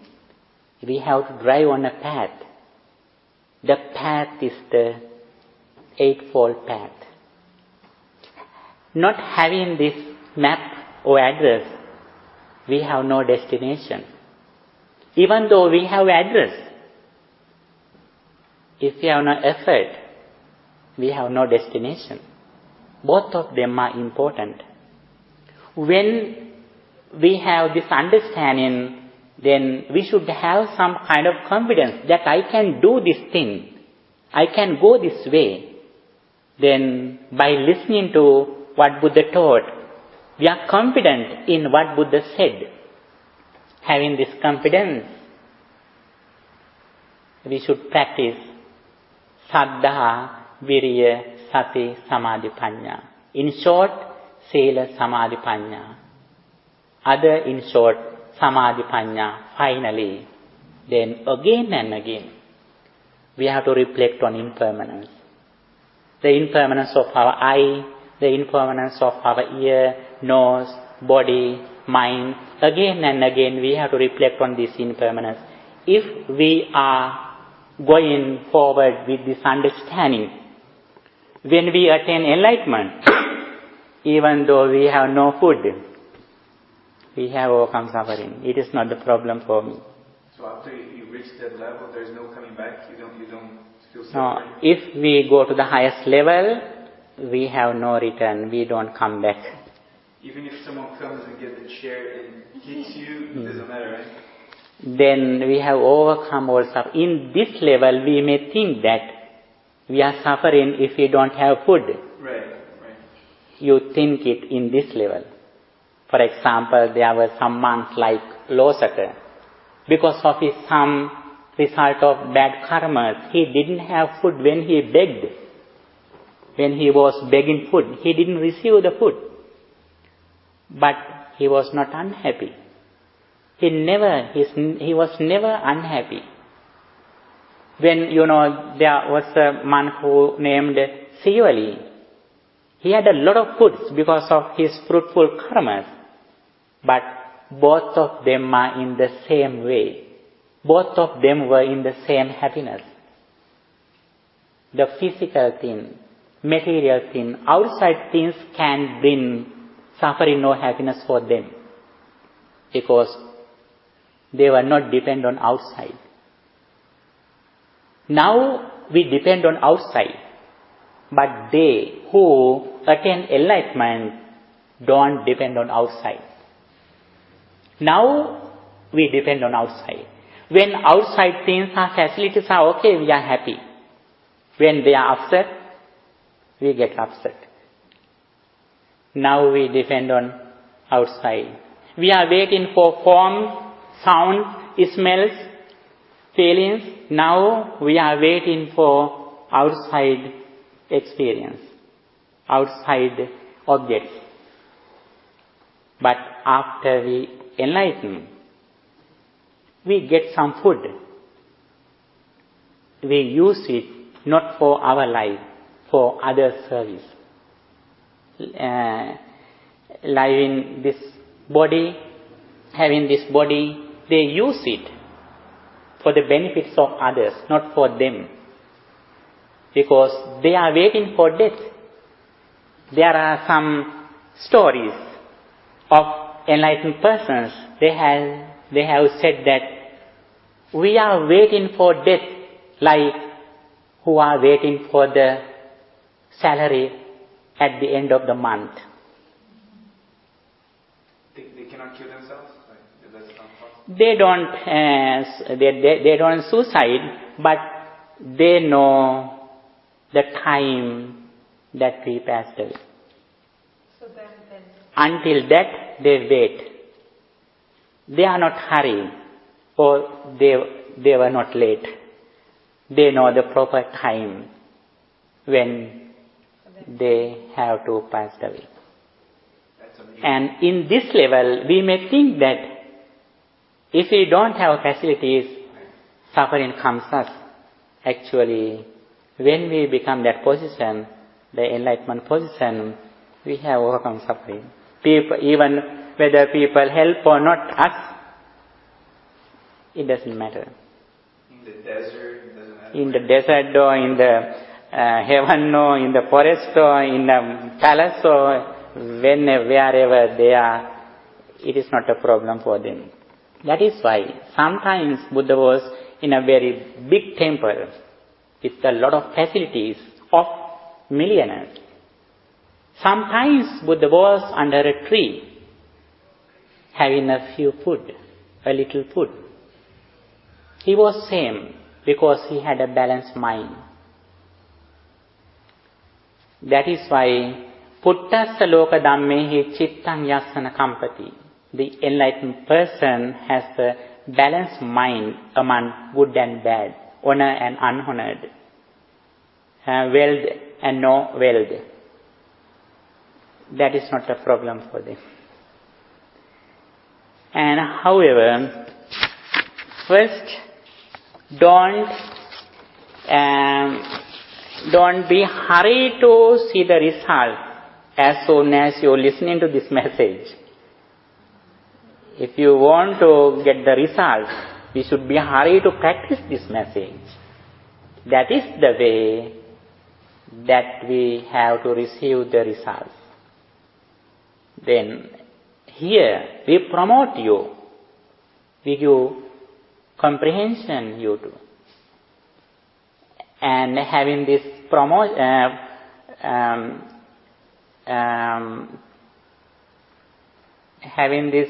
we have to drive on a path. The path is the Eightfold Path. Not having this map or address, we have no destination. Even though we have address, if we have no effort, we have no destination. Both of them are important. When we have this understanding, then we should have some kind of confidence that I can do this thing. I can go this way. Then by listening to what Buddha taught, we are confident in what Buddha said. Having this confidence, we should practice Saddha, Viriya, Sati, Samadhi, Panya. In short, Sila, Samadhi, Panya. Other in short, Samadhi, Panya. Finally, then again and again, we have to reflect on impermanence. The impermanence of our eye, the impermanence of our ear, nose, body, mind. Again and again, we have to reflect on this impermanence. If we are going forward with this understanding, when we attain enlightenment, even though we have no food, we have overcome suffering. It is not the problem for me. So after you reach that level, there is no coming back? You don't feel suffering? No. If we go to the highest level, we have no return. We don't come back. Even if someone comes and gets the chair and hits you, it doesn't matter, right? Then we have overcome all suffering. In this level, we may think that we are suffering if we don't have food. Right. You think it in this level. For example, there were some monks like Losaka. Because of some result of bad karmas, he didn't have food when he begged. When he was begging food, he didn't receive the food. But he was not unhappy. He was never unhappy. When, there was a monk who named Sivali. He had a lot of foods because of his fruitful karmas. But both of them are in the same way. Both of them were in the same happiness. The physical thing, material thing, outside things can bring suffering or happiness for them. Because they were not dependent on outside. Now we depend on outside. But they who attain enlightenment don't depend on outside. Now we depend on outside. When outside things or facilities are okay, we are happy. When they are upset, we get upset. Now we depend on outside. We are waiting for form, sound, smells, feelings. Now we are waiting for outside experience, outside objects. But after we enlighten, we get some food. We use it not for our life, for other service. Living this body, having this body, they use it for the benefits of others, not for them. Because they are waiting for death. There are some stories of enlightened persons. They have said that we are waiting for death like who are waiting for the salary at the end of the month. They cannot kill themselves? That's not possible. They don't suicide, but they know the time that we passed away. So then until that, they wait. They are not hurried, or they were not late. They know the proper time when they have to pass away. That's amazing. And in this level, we may think that if we don't have facilities, suffering comes us. Actually, when we become that position, the enlightenment position, we have overcome suffering. People, even whether people help or not us, it doesn't matter. In the desert, it doesn't matter. In the desert or in the heaven or in the forest or in the palace or wherever they are, it is not a problem for them. That is why sometimes Buddha was in a very big temple with a lot of facilities of millionaires. Sometimes Buddha was under a tree having a few food, a little food. He was same because he had a balanced mind. That is why Puttassa loka dhammehi chittang yasana kampati. The enlightened person has a balanced mind among good and bad, honor and unhonored, wealth and no wealth. That is not a problem for them. And however, first, don't be hurried to see the result as soon as you are listening to this message. If you want to get the result, we should be hurried to practice this message. That is the way that we have to receive the results. Then, here, we promote you. We give comprehension you do. And having this having this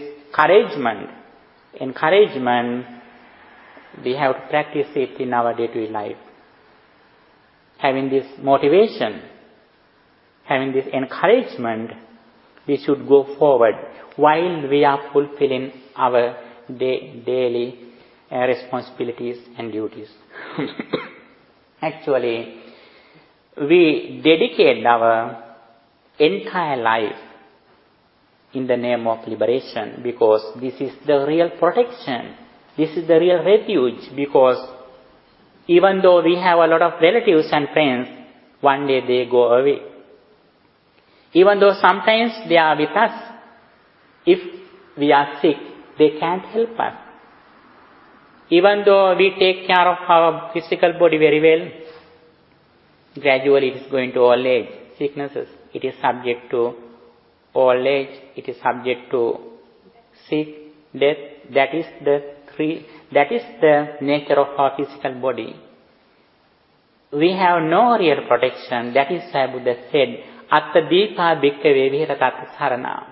encouragement, we have to practice it in our day-to-day life. Having this motivation, having this encouragement, we should go forward while we are fulfilling our daily responsibilities and duties. Actually, we dedicate our entire life in the name of liberation because this is the real protection. This is the real refuge because even though we have a lot of relatives and friends, one day they go away. Even though sometimes they are with us, if we are sick, they can't help us. Even though we take care of our physical body very well, gradually it is going to old age, sicknesses. It is subject to old age, it is subject to sick, death. That is the nature of our physical body. We have no real protection. That is why Buddha said, Atta Deepa Bhikkave Viharatat Sarana.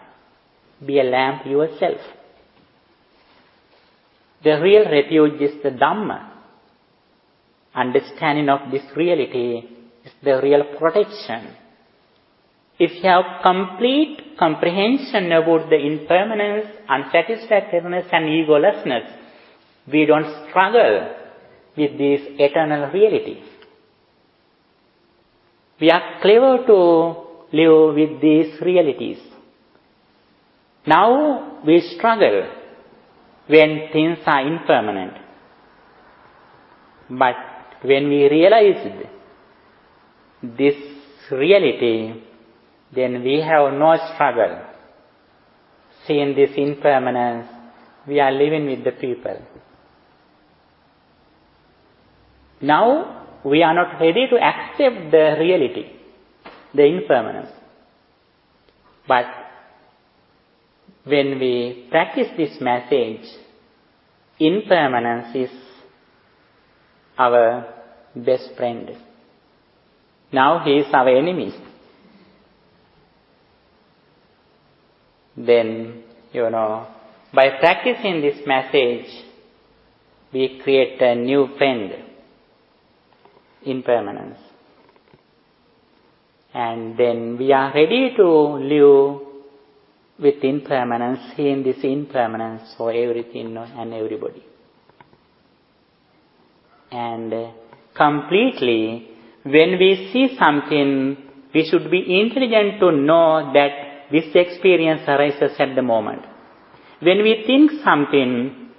Be a lamp yourself. The real refuge is the Dhamma. Understanding of this reality is the real protection. If you have complete comprehension about the impermanence, unsatisfactoriness and egolessness, we don't struggle with this eternal reality. We are clever to live with these realities. Now we struggle when things are impermanent. But when we realize this reality, then we have no struggle. Seeing this impermanence, we are living with the people. Now we are not ready to accept the reality, the impermanence. But when we practice this message, impermanence is our best friend. Now he is our enemy. Then, by practicing this message, we create a new friend, impermanence. And then we are ready to live with impermanence, seeing this impermanence for everything and everybody. And completely, when we see something We should be intelligent to know that this experience arises at the moment. When we think something,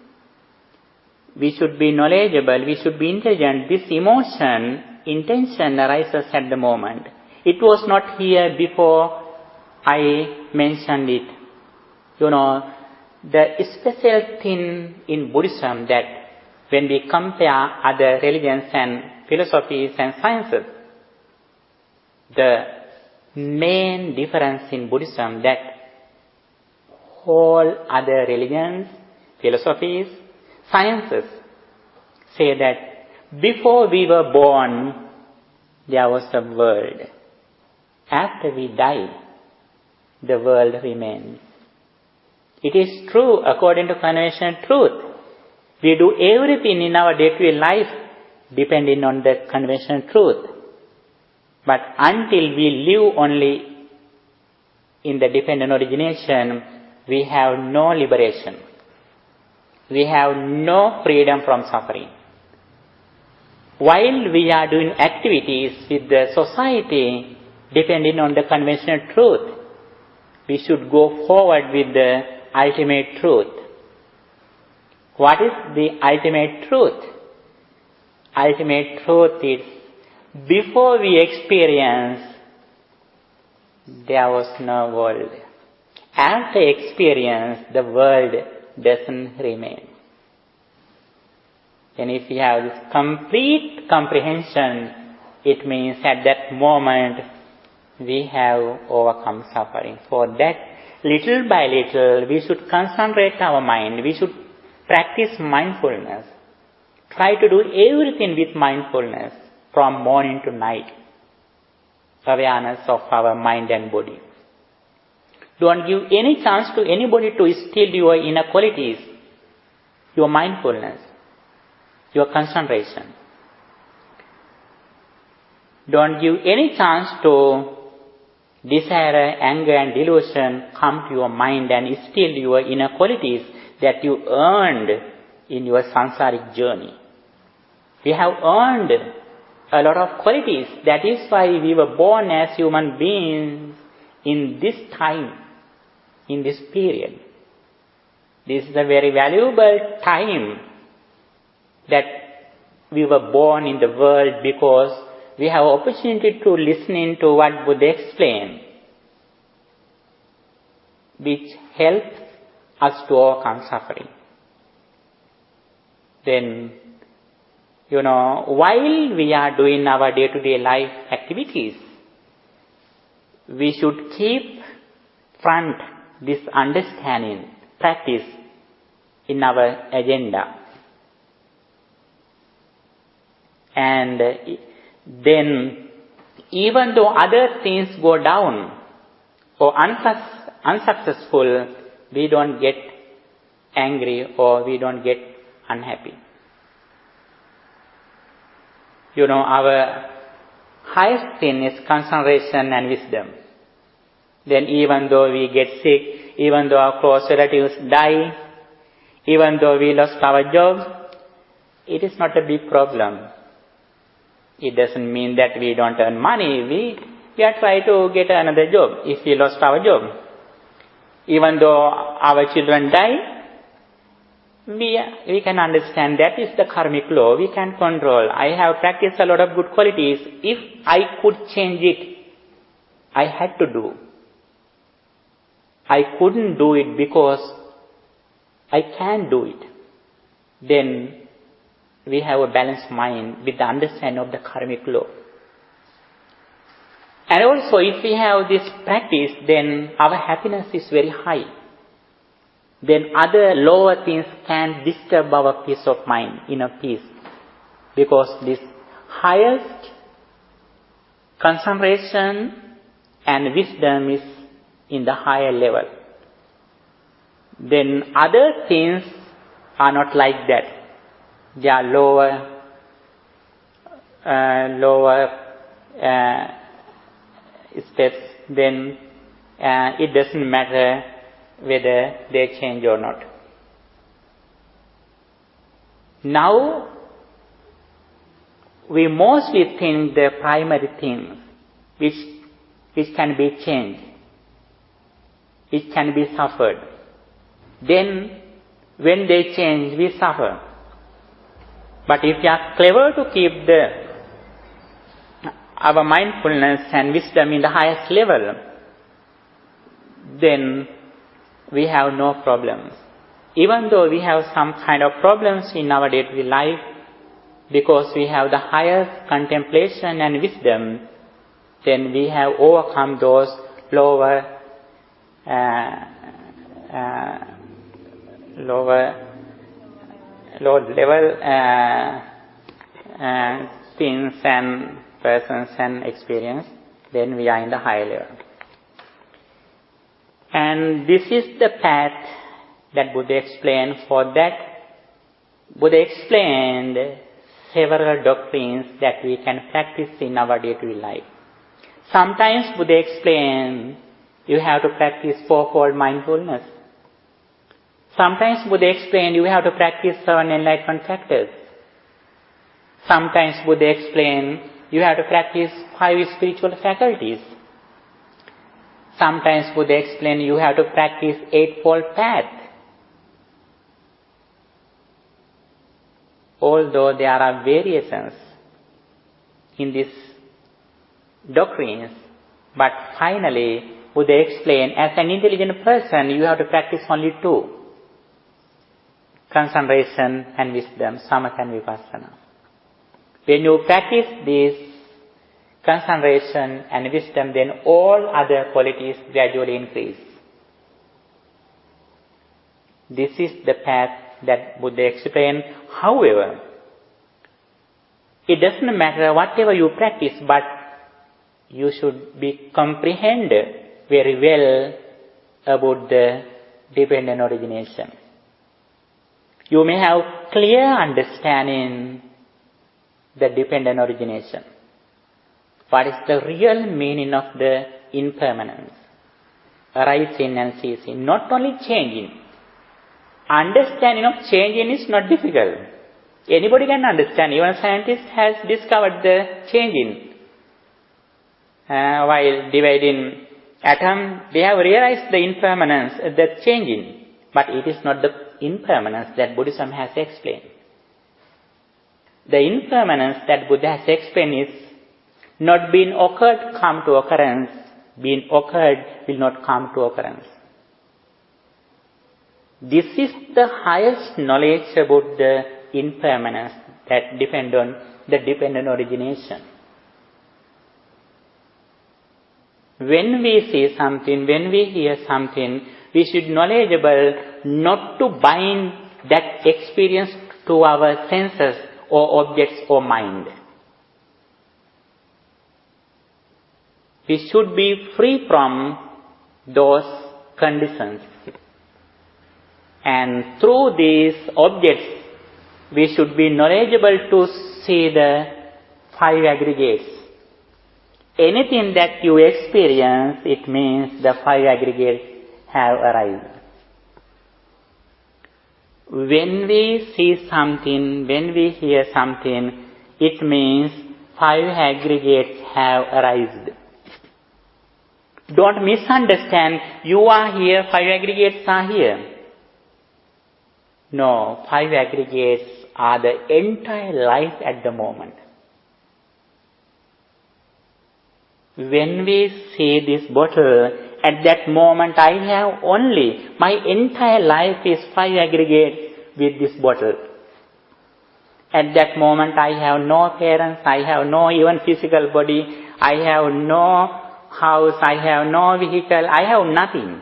we should be knowledgeable, we should be intelligent. This emotion, intention arises at the moment. It was not here before I mentioned it. The special thing in Buddhism that when we compare other religions and philosophies and sciences, the main difference in Buddhism that all other religions, philosophies, sciences say that before we were born, there was a world. After we die, the world remains. It is true according to conventional truth. We do everything in our day-to-day life depending on the conventional truth. But until we live only in the dependent origination, we have no liberation. We have no freedom from suffering. While we are doing activities with the society depending on the conventional truth, we should go forward with the ultimate truth. What is the ultimate truth? Ultimate truth is, before we experience, there was no world. After experience, the world doesn't remain. And if we have this complete comprehension, it means at that moment we have overcome suffering. For that, little by little, we should concentrate our mind. We should practice mindfulness. Try to do everything with mindfulness from morning to night. Awareness of our mind and body. Don't give any chance to anybody to steal your inner qualities, your mindfulness, your concentration. Don't give any chance to desire, anger and delusion come to your mind and steal your inner qualities that you earned in your samsaric journey. We have earned a lot of qualities. That is why we were born as human beings in this time, in this period. This is a very valuable time that we were born in the world, because we have opportunity to listen to what Buddha explained, which helps us to overcome suffering. Then, while we are doing our day-to-day life activities, we should keep front this understanding, practice in our agenda. And then, even though other things go down or unsuccessful, we don't get angry or we don't get unhappy. Our highest thing is concentration and wisdom. Then even though we get sick, even though our close relatives die, even though we lost our job, it is not a big problem. It doesn't mean that we don't earn money. We are trying to get another job if we lost our job. Even though our children die, we can understand that is the karmic law. We can control. I have practiced a lot of good qualities. If I could change it, I had to do. I couldn't do it because I can do it. Then we have a balanced mind with the understanding of the karmic law. And also, if we have this practice, then our happiness is very high. Then other lower things can disturb our peace of mind, inner peace. Because this highest concentration and wisdom is in the higher level. Then other things are not like that. They are lower steps. Then it doesn't matter whether they change or not. Now, we mostly think the primary things which which can be changed, which can be suffered. Then, when they change, we suffer. But if we are clever to keep our mindfulness and wisdom in the highest level, then we have no problems. Even though we have some kind of problems in our day-to-day life, because we have the higher contemplation and wisdom, then we have overcome those lower level things and persons and experience, then we are in the higher level. And this is the path that Buddha explained. For that, Buddha explained several doctrines that we can practice in our day-to-day life. Sometimes Buddha explained you have to practice fourfold mindfulness. Sometimes Buddha explained you have to practice 7 enlightenment factors. Sometimes Buddha explained you have to practice 5 spiritual faculties. Sometimes Buddha explained you have to practice 8-fold path. Although there are variations in these doctrines, but finally Buddha explained as an intelligent person you have to practice only 2: concentration and wisdom, samatha and vipassana. When you practice this concentration and wisdom, then all other qualities gradually increase. This is the path that Buddha explained. However, it doesn't matter whatever you practice, but you should be comprehend very well about the dependent origination. You may have clear understanding the dependent origination. What is the real meaning of the impermanence? Arising and ceasing, not only changing. Understanding of changing is not difficult. Anybody can understand. Even a scientist has discovered the changing. While dividing atom, they have realized the impermanence, the changing. But it is not the impermanence that Buddhism has explained. The impermanence that Buddha has explained is not being occurred, come to occurrence. Being occurred will not come to occurrence. This is the highest knowledge about the impermanence that depend on the dependent origination. When we see something, when we hear something, we should be knowledgeable not to bind that experience to our senses or objects or mind. We should be free from those conditions. And through these objects, we should be knowledgeable to see the 5 aggregates. Anything that you experience, it means the 5 aggregates have arisen. When we see something, when we hear something, it means 5 aggregates have arisen. Don't misunderstand, you are here, 5 aggregates are here. No, 5 aggregates are the entire life at the moment. When we see this bottle, at that moment I have only, my entire life is 5 aggregates with this bottle. At that moment I have no parents, I have no even physical body, I have no house, I have no vehicle, I have nothing.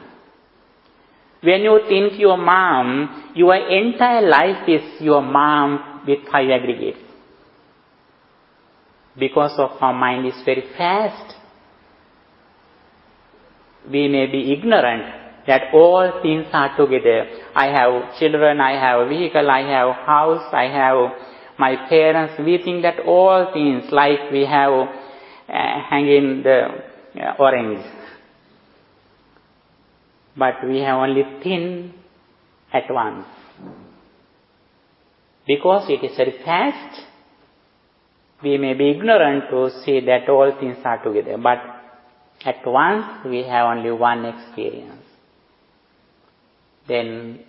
When you think your mom, your entire life is your mom with 5 aggregates. Because of our mind is very fast, we may be ignorant that all things are together. I have children, I have a vehicle, I have a house, I have my parents. We think that all things, like we have hanging the orange. But we have only thin at once. Because it is very fast, we may be ignorant to see that all things are together. But At once we have only one experience. Then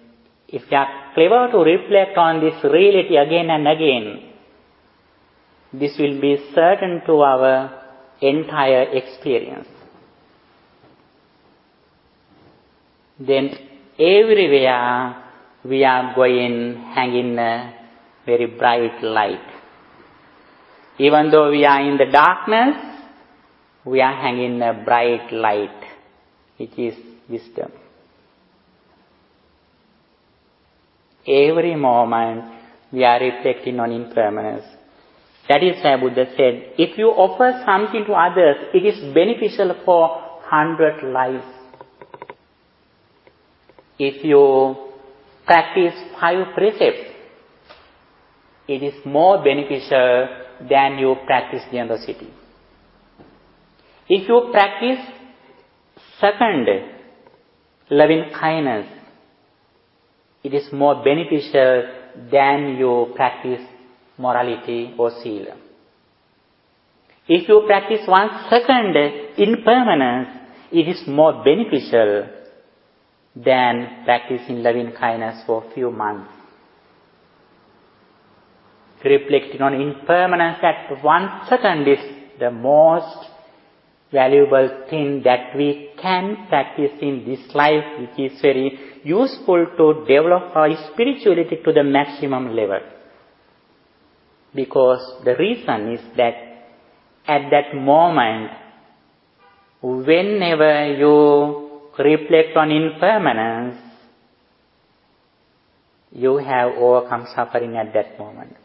if we are clever to reflect on this reality again and again, this will be certain to our entire experience. Then everywhere we are going hanging a very bright light. Even though we are in the darkness, we are hanging a bright light, which is wisdom. Every moment we are reflecting on impermanence. That is why Buddha said, if you offer something to others, it is beneficial for 100 lives. If you practice 5 precepts, it is more beneficial than you practice generosity. If you practice second, loving kindness, it is more beneficial than you practice morality or sila. If you practice 1 second impermanence, it is more beneficial than practicing loving kindness for a few months. Reflecting on impermanence at 1 second is the most valuable thing that we can practice in this life, which is very useful to develop our spirituality to the maximum level. Because the reason is that at that moment, whenever you reflect on impermanence, you have overcome suffering at that moment.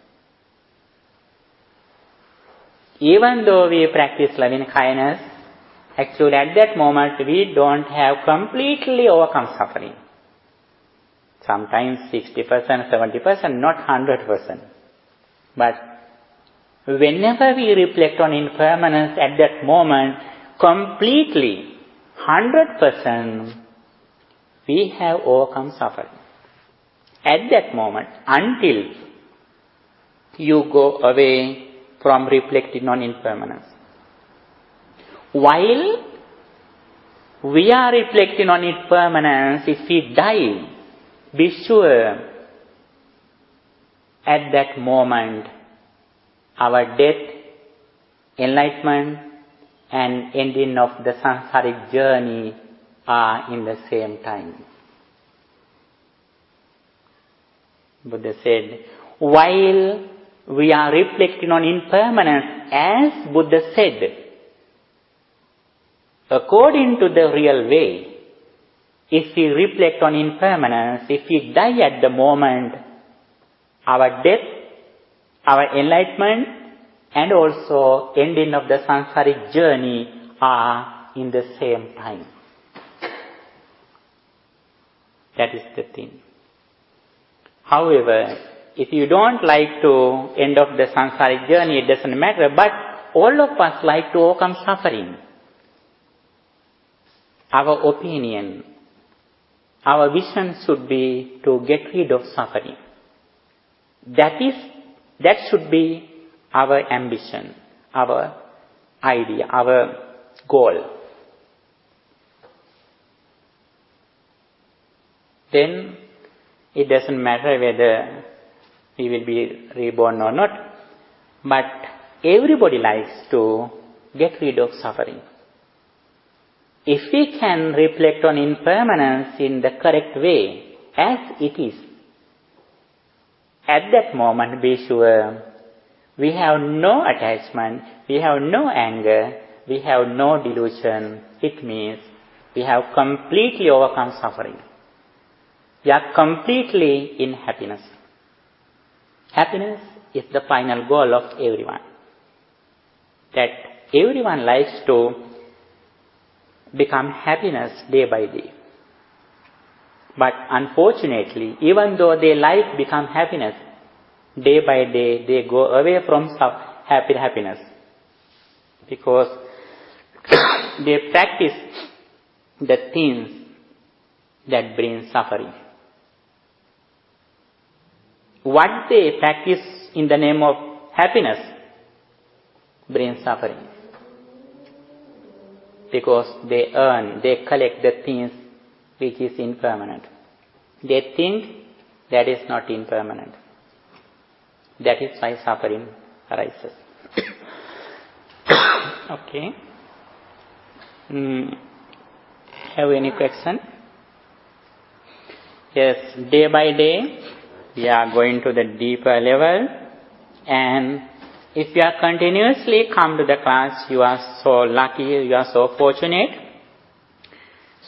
Even though we practice loving kindness, actually at that moment we don't have completely overcome suffering. Sometimes 60%, 70%, not 100%. But whenever we reflect on impermanence at that moment, completely, 100%, we have overcome suffering. At that moment, until you go away from reflecting on impermanence. While we are reflecting on impermanence, if we die, be sure at that moment our death, enlightenment and ending of the samsaric journey are in the same time. Buddha said, while we are reflecting on impermanence, as Buddha said, according to the real way, if we reflect on impermanence, if we die at the moment, our death, our enlightenment, and also ending of the samsaric journey are in the same time. That is the thing. However, if you don't like to end of the samsaric journey, it doesn't matter, but all of us like to overcome suffering. Our opinion, our vision should be to get rid of suffering. That should be our ambition, our idea, our goal. Then it doesn't matter whether we will be reborn or not, but everybody likes to get rid of suffering. If we can reflect on impermanence in the correct way, as it is, at that moment be sure we have no attachment, we have no anger, we have no delusion. It means we have completely overcome suffering. We are completely in happiness. Happiness is the final goal of everyone. That everyone likes to become happiness day by day. But unfortunately, even though they like become happiness, day by day they go away from happiness. Because they practice the things that bring suffering. What they practice in the name of happiness brings suffering. because they collect the things which is impermanent. They think that is not impermanent. That is why suffering arises. Okay. Have any question? Yes, day by day we are going to the deeper level, and if you are continuously come to the class, you are so lucky, you are so fortunate.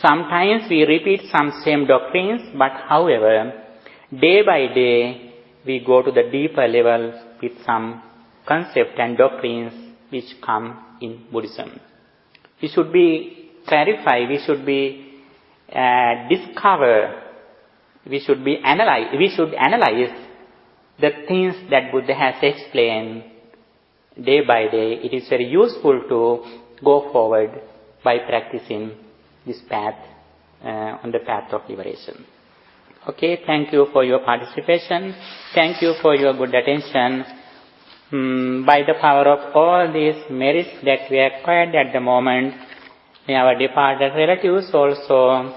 Sometimes we repeat some same doctrines, but however, day by day we go to the deeper level with some concepts and doctrines which come in Buddhism. We should be clarified, we should be discover, we should analyze the things that Buddha has explained day by day. It is very useful to go forward by practicing this path, on the path of liberation. Okay, thank you for your participation. Thank you for your good attention. By the power of all these merits that we acquired at the moment, may our departed relatives also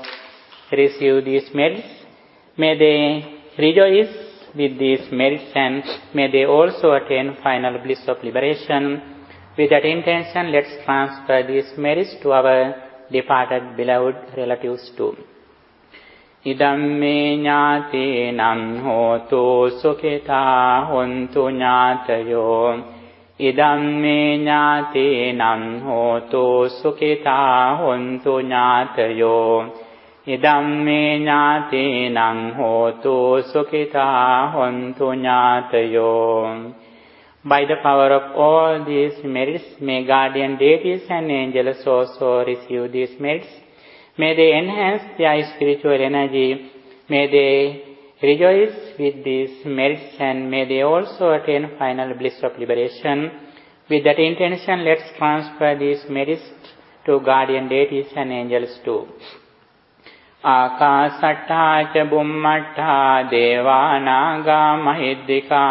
receive these merits. May they rejoice with these merits, and may they also attain final bliss of liberation. With that intention, let's transfer these merits to our departed beloved relatives too. Idamme ñātīnaṁ hotu sukhitā hontu ñātayo. Idamme ñātīnaṁ hotu sukhitā hontu ñātayo. Idamme ñātīnaṁ hotu sukhitā hontu ñātayo. By the power of all these merits, may guardian deities and angels also receive these merits. May they enhance their spiritual energy. May they rejoice with these merits, and may they also attain final bliss of liberation. With that intention, let's transfer these merits to guardian deities and angels too. Ākāsattā ca bummattā devā nāgā mahiddikā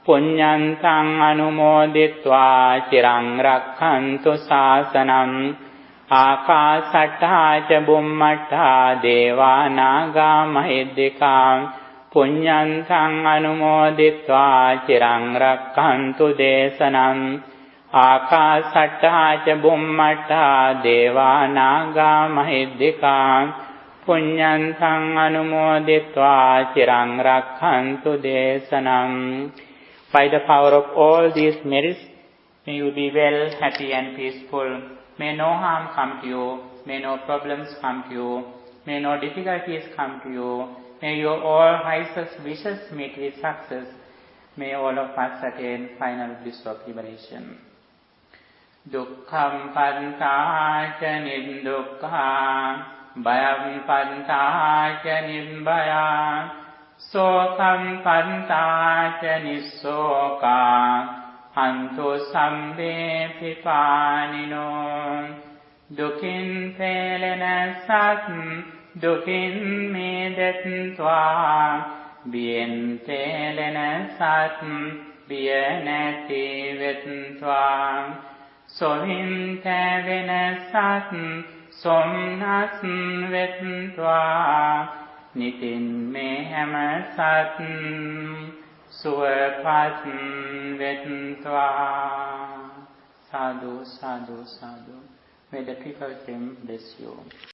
puññantaṃ anumoditvā ciraṃ rakkhantu sāsanam. Ākāsattā ca bummattā devā nāgā mahiddikā puññantaṃ anumoditvā ciraṃ rakkhantu desanam. Ākāsattā ca bummattā devā nāgā mahiddikā puññantaṃ anumoditvā ciraṃ rakkhantu desanam. By the power of all these merits, may you be well, happy and peaceful. May no harm come to you. May no problems come to you. May no difficulties come to you. May your all righteous wishes meet with success. May all of us attain final bliss of liberation. Dukkham pantā ca niddukkha, bhayam pantā ca nibbhaya, sokam pantā ca nissokā, antu samme pipānino. Dukin pelena sat, dukin medetvā, bien pelena sat, bien etivetvā. Sohin tevena sat, somnas vetvā, nitin mehama sat, suvapat vetvā. Sadhu, sadhu, sadhu. May the triple flame bless you.